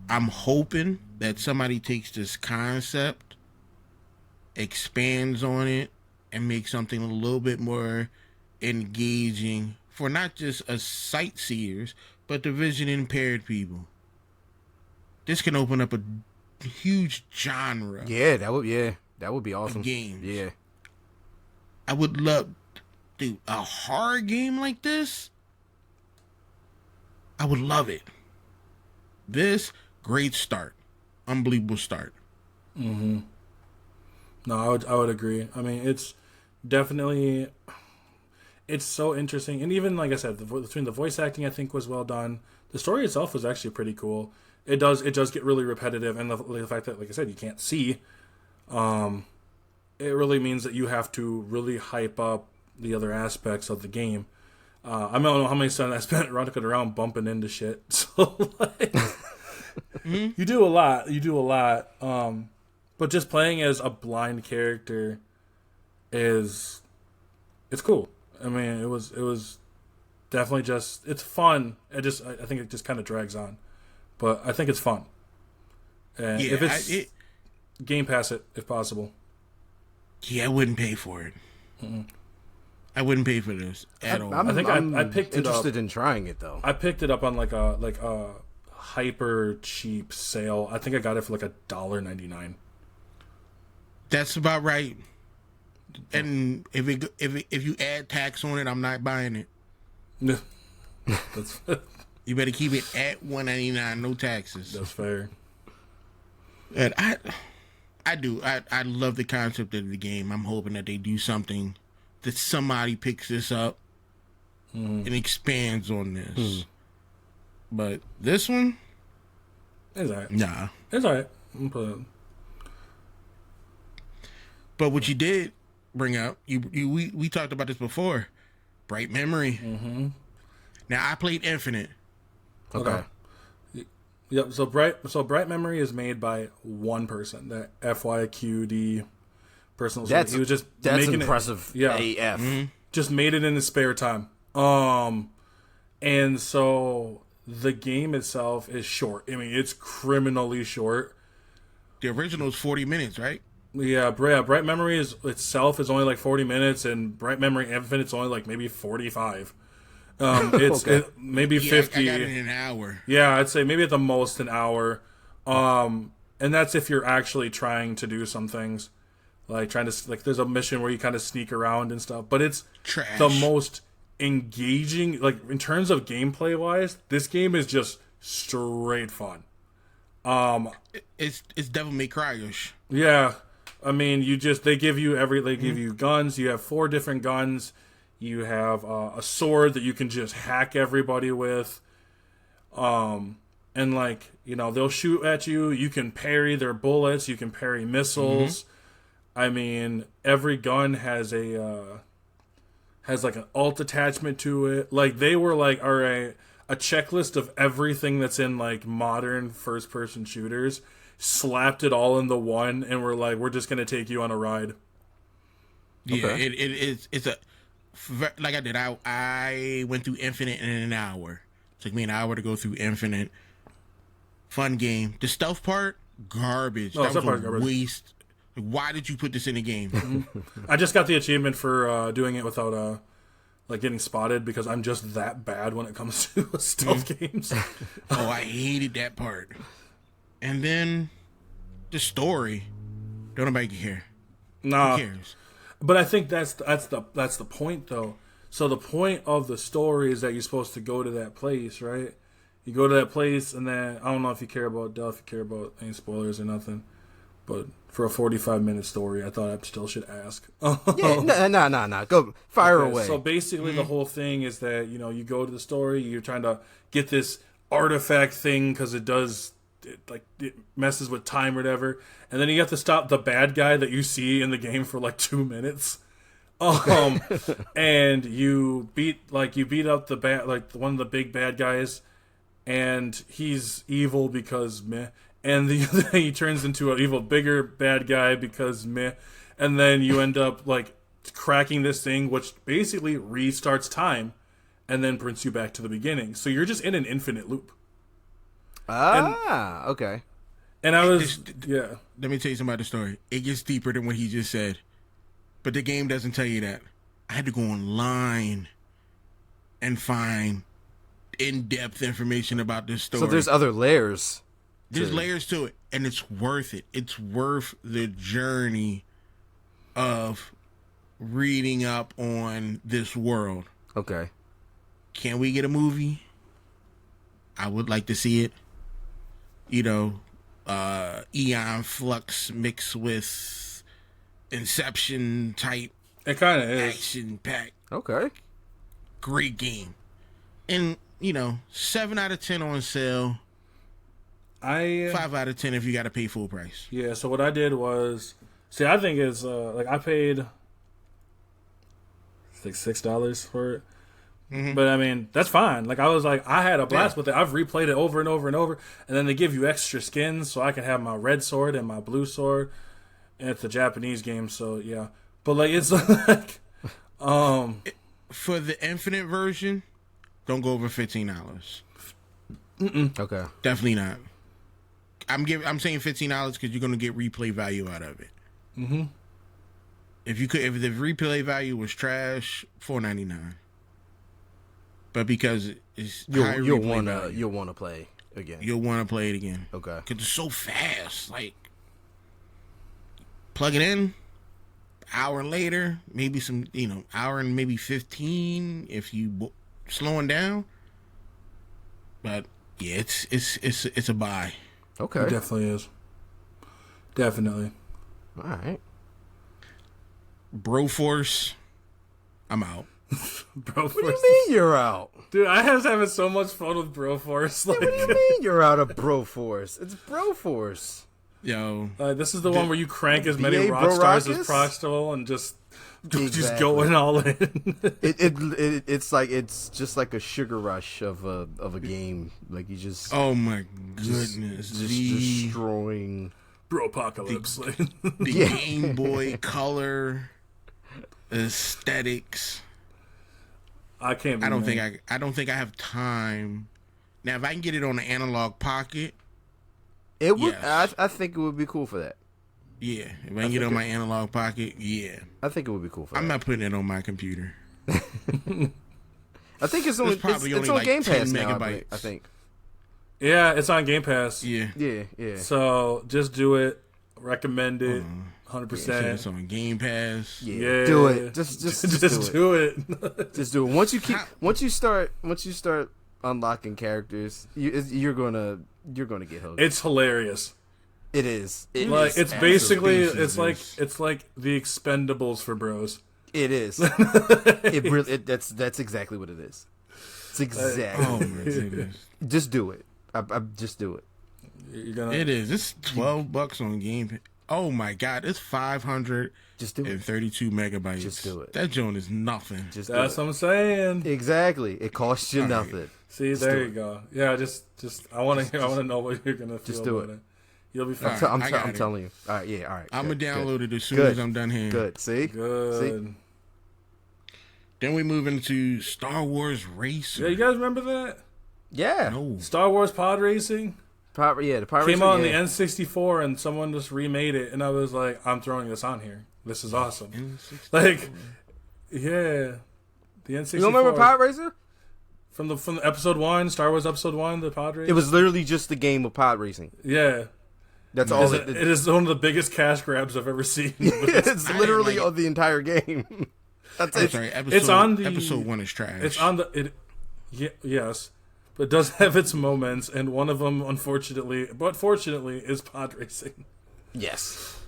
A: I'm hoping that somebody takes this concept, expands on it, and makes something a little bit more engaging for not just us sightseers, but the vision impaired people. This can open up a huge genre.
C: Yeah, that would be awesome.
A: Games.
C: Yeah.
A: I would love, dude, a horror game like this. I would love it. This, great start. Unbelievable start.
B: Mm-hmm. No, I would agree. I mean, it's definitely, it's so interesting. And even, like I said, between the voice acting, I think, was well done. The story itself was actually pretty cool. It does get really repetitive. And the fact that, like I said, you can't see, it really means that you have to really hype up the other aspects of the game. I don't know how many times I spent running around bumping into shit. So, like, you do a lot. But just playing as a blind character it's cool. I mean, it was definitely it's fun. I think it just kind of drags on, but I think it's fun. And
A: yeah,
B: if it's Game Pass it if possible.
A: Yeah, I wouldn't pay for it.
B: Mm-mm.
A: I wouldn't pay for this at all.
C: I
B: think I picked it up.
C: Interested in trying it though.
B: I picked it up on like a hyper cheap sale. I think I got it for like $1.99.
A: That's about right. And if you add tax on it, I'm not buying it.
B: That's
A: You better keep it at $1.99, no taxes.
B: that's fair.
A: And I love the concept of the game. I'm hoping that they do something, that somebody picks this up and expands on this. But this one,
B: It's alright.
A: nah.
B: It's alright. I'm put it.
A: But what you did bring up, we talked about this before, Bright Memory.
B: Mm-hmm.
A: Now I played Infinite.
C: Okay.
B: Yep. So Bright Memory is made by one person. That f.i.s.t personal.
C: That's
B: he was just
C: that's
B: making
C: impressive.
B: It, yeah.
C: AF.
A: Mm-hmm.
B: Just made it in his spare time. And so the game itself is short. I mean, it's criminally short.
A: The original is 40 minutes, right?
B: Yeah, Bright Memory itself is only like 40 minutes, and Bright Memory Infinite's only like maybe 45. It's
C: Okay.
B: maybe
A: Yeah,
B: 50.
A: I got it in an hour.
B: Yeah, I'd say maybe at the most an hour. And that's if you're actually trying to do some things. Like trying to, like, there's a mission where you kind of sneak around and stuff. But it's
A: Trash.
B: the most engaging, like, in terms of gameplay wise, this game is just straight fun.
A: It's Devil May Cry-ish.
B: Yeah. I mean, they give you guns. You have 4 different guns. You have a sword that you can just hack everybody with. And, like, you know, they'll shoot at you. You can parry their bullets. You can parry missiles. I mean, every gun has like an alt attachment to it. Like, they were like, all right, a checklist of everything that's in like modern first person shooters, slapped it all into one, and we're like, we're just gonna take you on a ride.
A: Yeah,
C: Okay.
A: it's a, like I did. I went through Infinite in an hour. It took me an hour to go through Infinite. Fun game. The stealth part, garbage.
B: Oh,
A: That
B: stealth
A: was
B: part,
A: a
B: garbage.
A: waste. Like, why did you put this in the game?
B: I just got the achievement for doing it without like getting spotted, because I'm just that bad when it comes to stealth games.
A: Oh, I hated that part. And then the story. Don't nobody care.
B: Nah,
A: Who cares?
B: but I think that's the point though. So the point of the story is that you're supposed to go to that place, right? You go to that place, and then I don't know if you care about Dell, if you care about any spoilers or nothing. But for a 45-minute story, I thought I still should ask.
C: Yeah, no. Go fire away.
B: So basically, the whole thing is that you go to the story. You're trying to get this artifact thing because it messes with time or whatever, and then you have to stop the bad guy that you see in the game for like 2 minutes. And you beat up one of the big bad guys, and he's evil because meh. And he turns into an evil bigger bad guy because meh. And then you end up like cracking this thing, which basically restarts time, and then brings you back to the beginning. So you're just in an infinite loop.
C: Okay.
B: And I was
A: Let me tell you something about the story. It gets deeper than what he just said, but the game doesn't tell you that. I had to go online and find in-depth information about this story.
C: So there's other layers.
A: There's layers to it, and it's worth it. It's worth the journey of reading up on this world.
C: Okay.
A: Can we get a movie? I would like to see it. Eon Flux mixed with Inception type.
B: It kind of is
A: action packed.
C: Okay.
A: Great game. And, 7 out of 10 on sale. 5 out of 10 if you got to pay full price.
B: Yeah, so what I did was, I think it's I paid like $6 for it. Mm-hmm. But I mean, that's fine. Like I was like, I had a blast with it. I've replayed it over and over and over, and then they give you extra skins, so I can have my red sword and my blue sword. And it's a Japanese game, so yeah. But like, it's like,
A: for the Infinite version, don't go over $15.
C: Okay,
A: definitely not. I'm saying $15 because you're gonna get replay value out of it.
B: Mm-hmm.
A: If the replay value was trash, $4.99. But because it's
C: you'll want to play again.
A: You'll want to play it again.
C: Okay.
A: Because it's so fast. Like, plug it in, hour later, maybe some, hour and maybe 15 if you slowing down. But yeah, it's a buy.
C: Okay.
B: It definitely is. Definitely.
C: All right.
A: Broforce, I'm out.
B: Broforce.
C: What do you mean you're out?
B: Dude, I was having so much fun with Broforce.
C: What do you mean you're out of Broforce? It's Broforce.
A: Yo.
B: This is the one where you crank as many rock stars as possible and just going all in.
C: It's just like a sugar rush of a game. Like you just
A: oh my goodness,
C: just destroying
B: Bropocalypse.
A: The Game Boy Color aesthetics.
B: I can't.
A: I don't think I have time. Now, if I can get it on the analog pocket,
C: it would.
A: Yes.
C: I think it would be cool for that.
A: Yeah, if I can get it on my analog pocket, yeah.
C: I think it would be cool for that.
A: I'm not putting it on my computer.
C: I think it's only
A: probably
C: it's
A: only
C: on
A: like
C: Game
A: 10
C: Pass now.
A: megabytes.
C: I think.
B: Yeah, it's on Game Pass.
A: Yeah.
B: So just do it. Recommend it. 100%.
A: Yeah, it's on Game Pass.
B: Yeah.
C: Do it. Just
B: do it.
C: Just do it. Once you start unlocking characters, you're gonna get hooked.
B: It's hilarious.
C: It is.
B: It's basically it's like the Expendables for bros.
C: It is. It really. That's exactly what it is. It's exactly.
A: Oh my goodness.
C: Just do it. I just do it.
A: It is. It's $12 on Game Pass. Oh my God! It's 532
C: Just do it.
A: megabytes.
C: Just do it.
A: That joint is nothing.
B: That's what I'm saying.
C: Exactly. It costs you nothing.
B: Right. See, there you go. Yeah, just I want to know what you're gonna feel.
C: Just do
B: about
C: it.
B: You'll be fine.
C: I'm telling you. All right. Yeah. All right.
A: I'm gonna download it as soon
C: Good.
A: as I'm done here.
C: Good. See.
B: Good.
A: Then we move into Star Wars Racer.
B: Yeah, you guys remember that?
C: Yeah.
A: No.
B: Star Wars Pod Racing.
C: The Pod
B: came
C: Racing,
B: out on the N64, and someone just remade it, and I was like, I'm throwing this on here. This is awesome.
A: N64.
B: Like, yeah, the N64.
C: You don't remember Pod Racer?
B: From the episode 1, Star Wars episode 1, the Pod Racing?
C: It was literally just the game of pod racing.
B: Yeah.
C: That's all
B: it is one of the biggest cash grabs I've ever seen.
C: It's literally on the entire game. That's it.
A: Sorry, episode 1 is trash.
B: It's on yes. But it does have its moments, and one of them, fortunately, is pod racing.
C: Yes.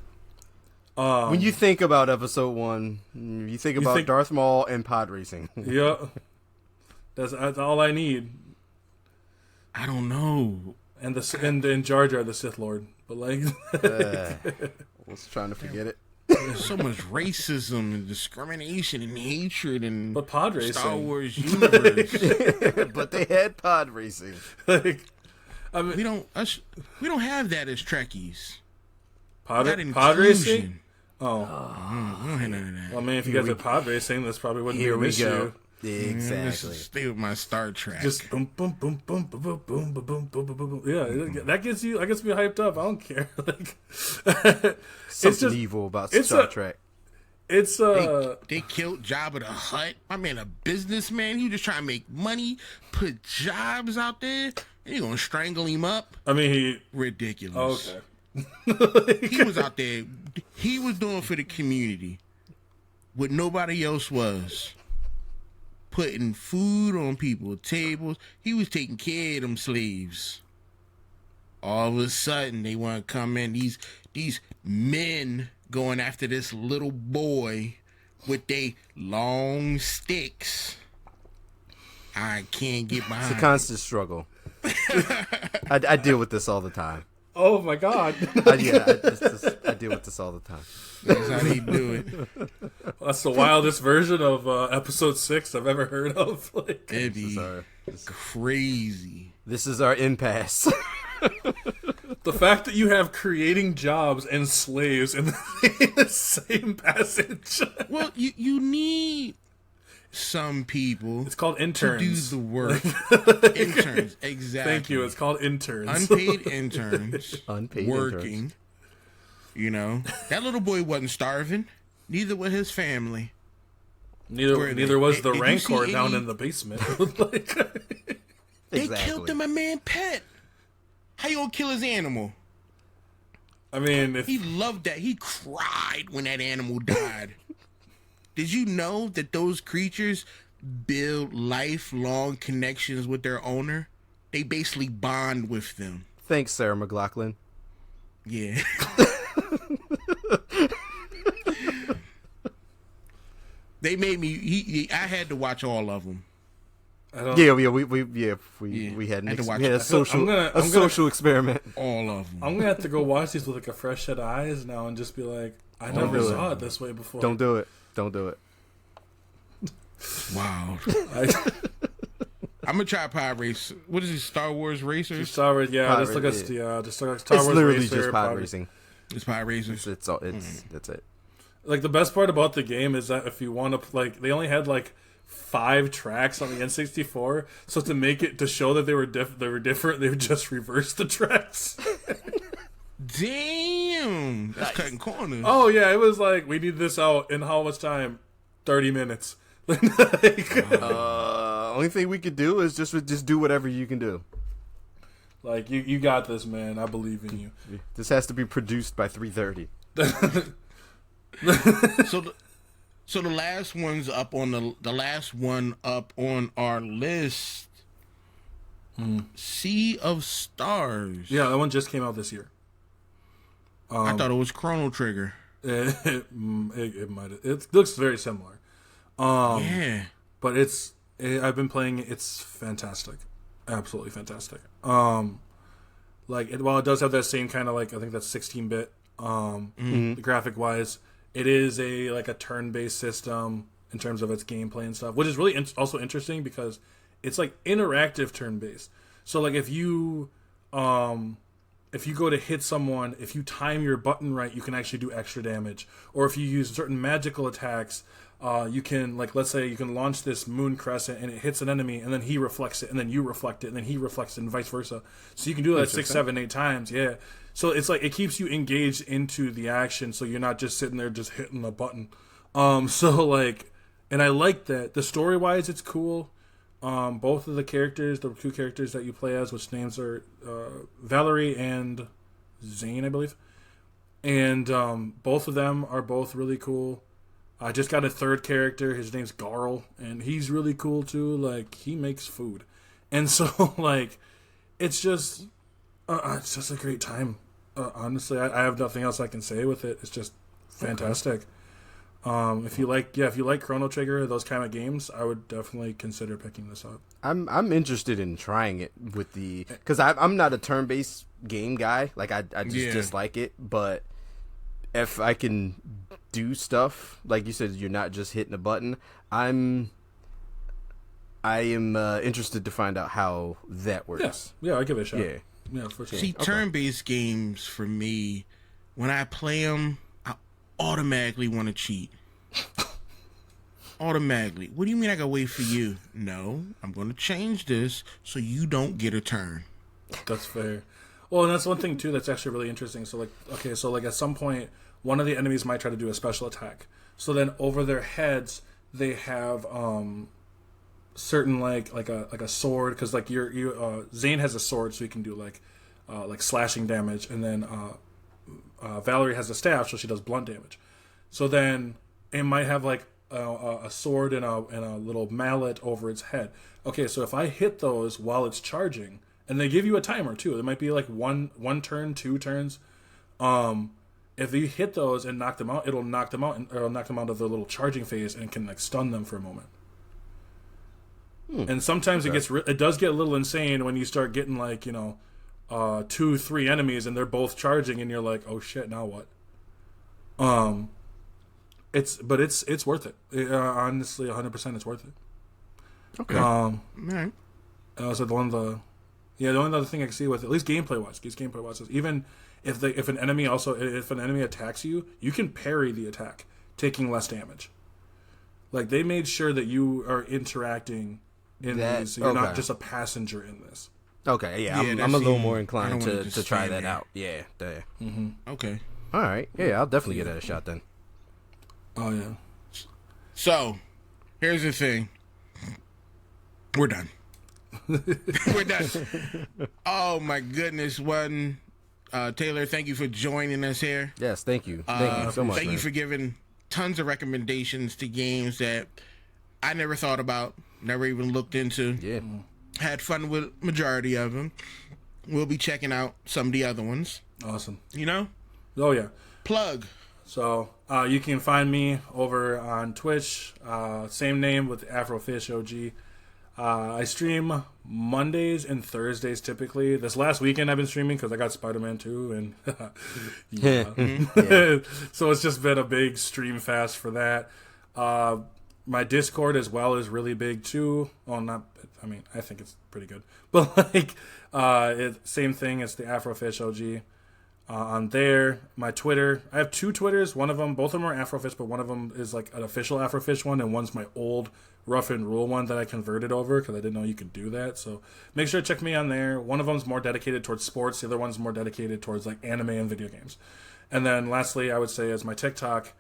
C: When you think about episode 1, you think about Darth Maul and pod racing.
B: Yeah. That's all I need.
A: I don't know.
B: And Jar Jar the Sith Lord. But like
C: I was trying to forget it.
A: There's so much racism and discrimination and hatred and
B: but pod racing.
A: Star Wars universe.
C: But they had pod racing.
B: Like, I mean,
A: we don't have that as Trekkies.
B: Pod racing? Oh.
A: We don't have none of that.
B: Well, man, if you guys had pod racing, this probably wouldn't be an issue.
C: Exactly.
A: Stay with my Star Trek.
B: Just boom, boom, boom, boom, boom, boom, boom, boom, boom, boom, boom. Yeah, that gets me hyped up. I don't care. Like,
C: something evil about Star Trek.
B: It's
A: they killed Jabba the Hutt. I mean, a businessman. He was just trying to make money, put jobs out there, and you gonna strangle him up?
B: I mean,
A: ridiculous.
B: Okay.
A: He was out there. He was doing for the community what nobody else was. Putting food on people's tables. He was taking care of them slaves. All of a sudden, they want to come in. These men going after this little boy with they long sticks. I can't get behind.
C: It's a constant struggle. I deal with this all the time.
B: Oh my god!
C: I deal with this all the time.
A: That's how they do it.
B: That's the wildest version of episode 6 I've ever heard of. Like,
A: it'd be crazy.
C: This is our impasse.
B: The fact that you have creating jobs and slaves in the same passage.
A: Well, you need some people.
B: It's called interns.
A: To do the work. Interns, exactly.
B: Thank you. It's called interns.
A: Unpaid interns.
C: Unpaid
A: working.
C: interns.
A: You know, that little boy wasn't starving. Neither was his family.
B: Neither was the Rancor down in the basement.
A: They killed him, a man pet. How you gonna kill his animal?
B: I mean,
A: he loved that. He cried when that animal died. Did you know that those creatures build lifelong connections with their owner? They basically bond with them.
C: Thanks, Sarah McLachlan.
A: Yeah. They made me. I had to watch all of them.
C: We had a social experiment.
A: All of them.
B: I'm gonna have to go watch these with like a fresh set of eyes now and just be like, I never saw it this way before.
C: Don't do it.
A: Wow. I'm gonna try pod race. What is it? Star Wars Racers?
B: Star Wars, yeah.
C: Pod
B: Just look at Star
C: it's
B: Wars
C: literally
B: Racer,
C: just pod racing.
A: It's pod racers.
C: That's it.
B: Like the best part about the game is that if you want to, like, they only had like 5 tracks on the N64, so to show that they were different, they would just reverse the tracks.
A: Damn, that's cutting corners.
B: Oh yeah, it was like, we need this out in how much time? 30 minutes.
C: Only thing we could do is just do whatever you can do.
B: Like you got this, man. I believe in you.
C: This has to be produced by 3:30.
A: So the last one's up on the last one up on our list. Sea of Stars.
B: Yeah, that one just came out this year.
A: I thought it was Chrono Trigger.
B: It might. It looks very similar.
A: Yeah,
B: but I've been playing it. It's fantastic, absolutely fantastic. While it does have that same kind of, like, I think that's 16-bit, graphic wise, it is a turn-based system in terms of its gameplay and stuff, which is really also interesting because it's like interactive turn-based. So like if you go to hit someone, if you time your button right, you can actually do extra damage. Or if you use certain magical attacks, you can, like, let's say you can launch this moon crescent and it hits an enemy and then he reflects it and then you reflect it and then he reflects it and vice versa. So you can do that 6, 7, 8 times. Yeah. So it's like, it keeps you engaged into the action, so you're not just sitting there just hitting a button. So like, and I like that. The story-wise, it's cool. Both of the characters, the 2 characters that you play as, which names are Valerie and Zane, I believe. And both of them are both really cool. I just got a 3rd character. His name's Garl, and he's really cool too. Like, he makes food. And so, like, it's just a great time. honestly, I have nothing else I can say with it. It's just fantastic. If you like Chrono Trigger, those kind of games, I would definitely consider picking this up.
C: I'm interested in trying it with because I'm not a turn-based game guy. Like I just dislike it. But if I can do stuff like you said, you're not just hitting a button. I am interested to find out how that works.
B: Yeah, I'll give it a shot. Yeah, for sure.
A: See, turn-based games for me, when I play them, I automatically want to cheat. Automatically. What do you mean I gotta wait for you? No, I'm going to change this so you don't get a turn.
B: That's fair. Well, and that's one thing too that's actually really interesting. So like at some point, one of the enemies might try to do a special attack. So then over their heads, they have certain like a sword, because like Zane has a sword, so he can do like slashing damage, and then Valerie has a staff, so she does blunt damage. So then it might have like a sword and a little mallet over its head. Okay, so if I hit those while it's charging, and they give you a timer too, it might be like one turn, 2 turns. If you hit those and knock them out, it'll knock them out of their little charging phase and can like stun them for a moment. And sometimes it does get a little insane when you start getting like 2, 3 enemies and they're both charging and you're like, oh shit, now what? It's worth it. Honestly, 100% it's worth it.
A: Okay. All right.
B: So the only other thing I can see with it, at least gameplay wise is even if an enemy attacks you, you can parry the attack, taking less damage. Like they made sure that you are interacting in these, so you're not just a passenger in this.
C: Okay, yeah, I'm a little more inclined to try that out. Yeah.
B: Mm-hmm.
A: Okay.
C: All right. Yeah, I'll definitely give that a shot then.
B: Oh yeah.
A: So, here's the thing. We're done. We're done. Oh my goodness, Taylor, thank you for joining us here.
C: Yes, thank you. Thank you so much.
A: Thank you for giving tons of recommendations to games that I never thought about, never even looked into.
C: Yeah.
A: Had fun with majority of them. We'll be checking out some of the other ones.
B: Awesome. Oh yeah.
A: Plug.
B: So you can find me over on Twitch, same name with AfroFishOG. I stream Mondays and Thursdays typically. This last weekend I've been streaming because I got Spider-Man 2 and so it's just been a big stream fast for that. My Discord as well is really big too. Well, I think it's pretty good. But same thing as the AfroFishOG. On there, my Twitter. I have 2 Twitters. Both of them are Afrofish, but one of them is like an official Afrofish one, and one's my old Rough and Rule one that I converted over because I didn't know you could do that. So make sure to check me on there. One of them's more dedicated towards sports. The other one's more dedicated towards like anime and video games. And then lastly, I would say is my TikTok.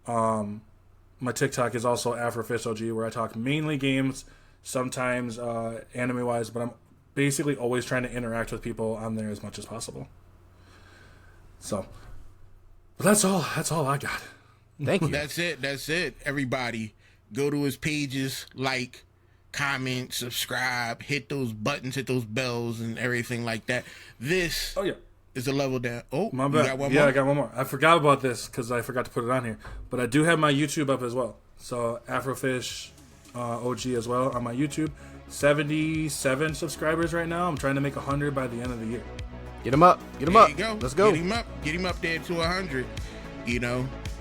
B: My TikTok is also AfroFishOG, where I talk mainly games, sometimes anime-wise, but I'm basically always trying to interact with people on there as much as possible. So, but that's all I got.
C: Thank you.
A: That's it. Everybody, go to his pages, like, comment, subscribe, hit those buttons, hit those bells, and everything like that. This is a level down. Oh,
B: my bad. I got one more. I forgot about this because I forgot to put it on here. But I do have my YouTube up as well. So AfroFish OG as well on my YouTube. 77 subscribers right now. I'm trying to make 100 by the end of the year.
C: Get him up.
A: There you go.
C: Let's go.
A: Get him up there to 100.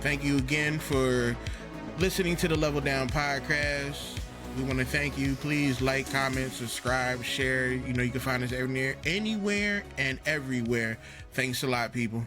A: Thank you again for listening to the Level Down podcast. We want to thank you. Please like, comment, subscribe, share. You can find us anywhere and everywhere. Thanks a lot, people.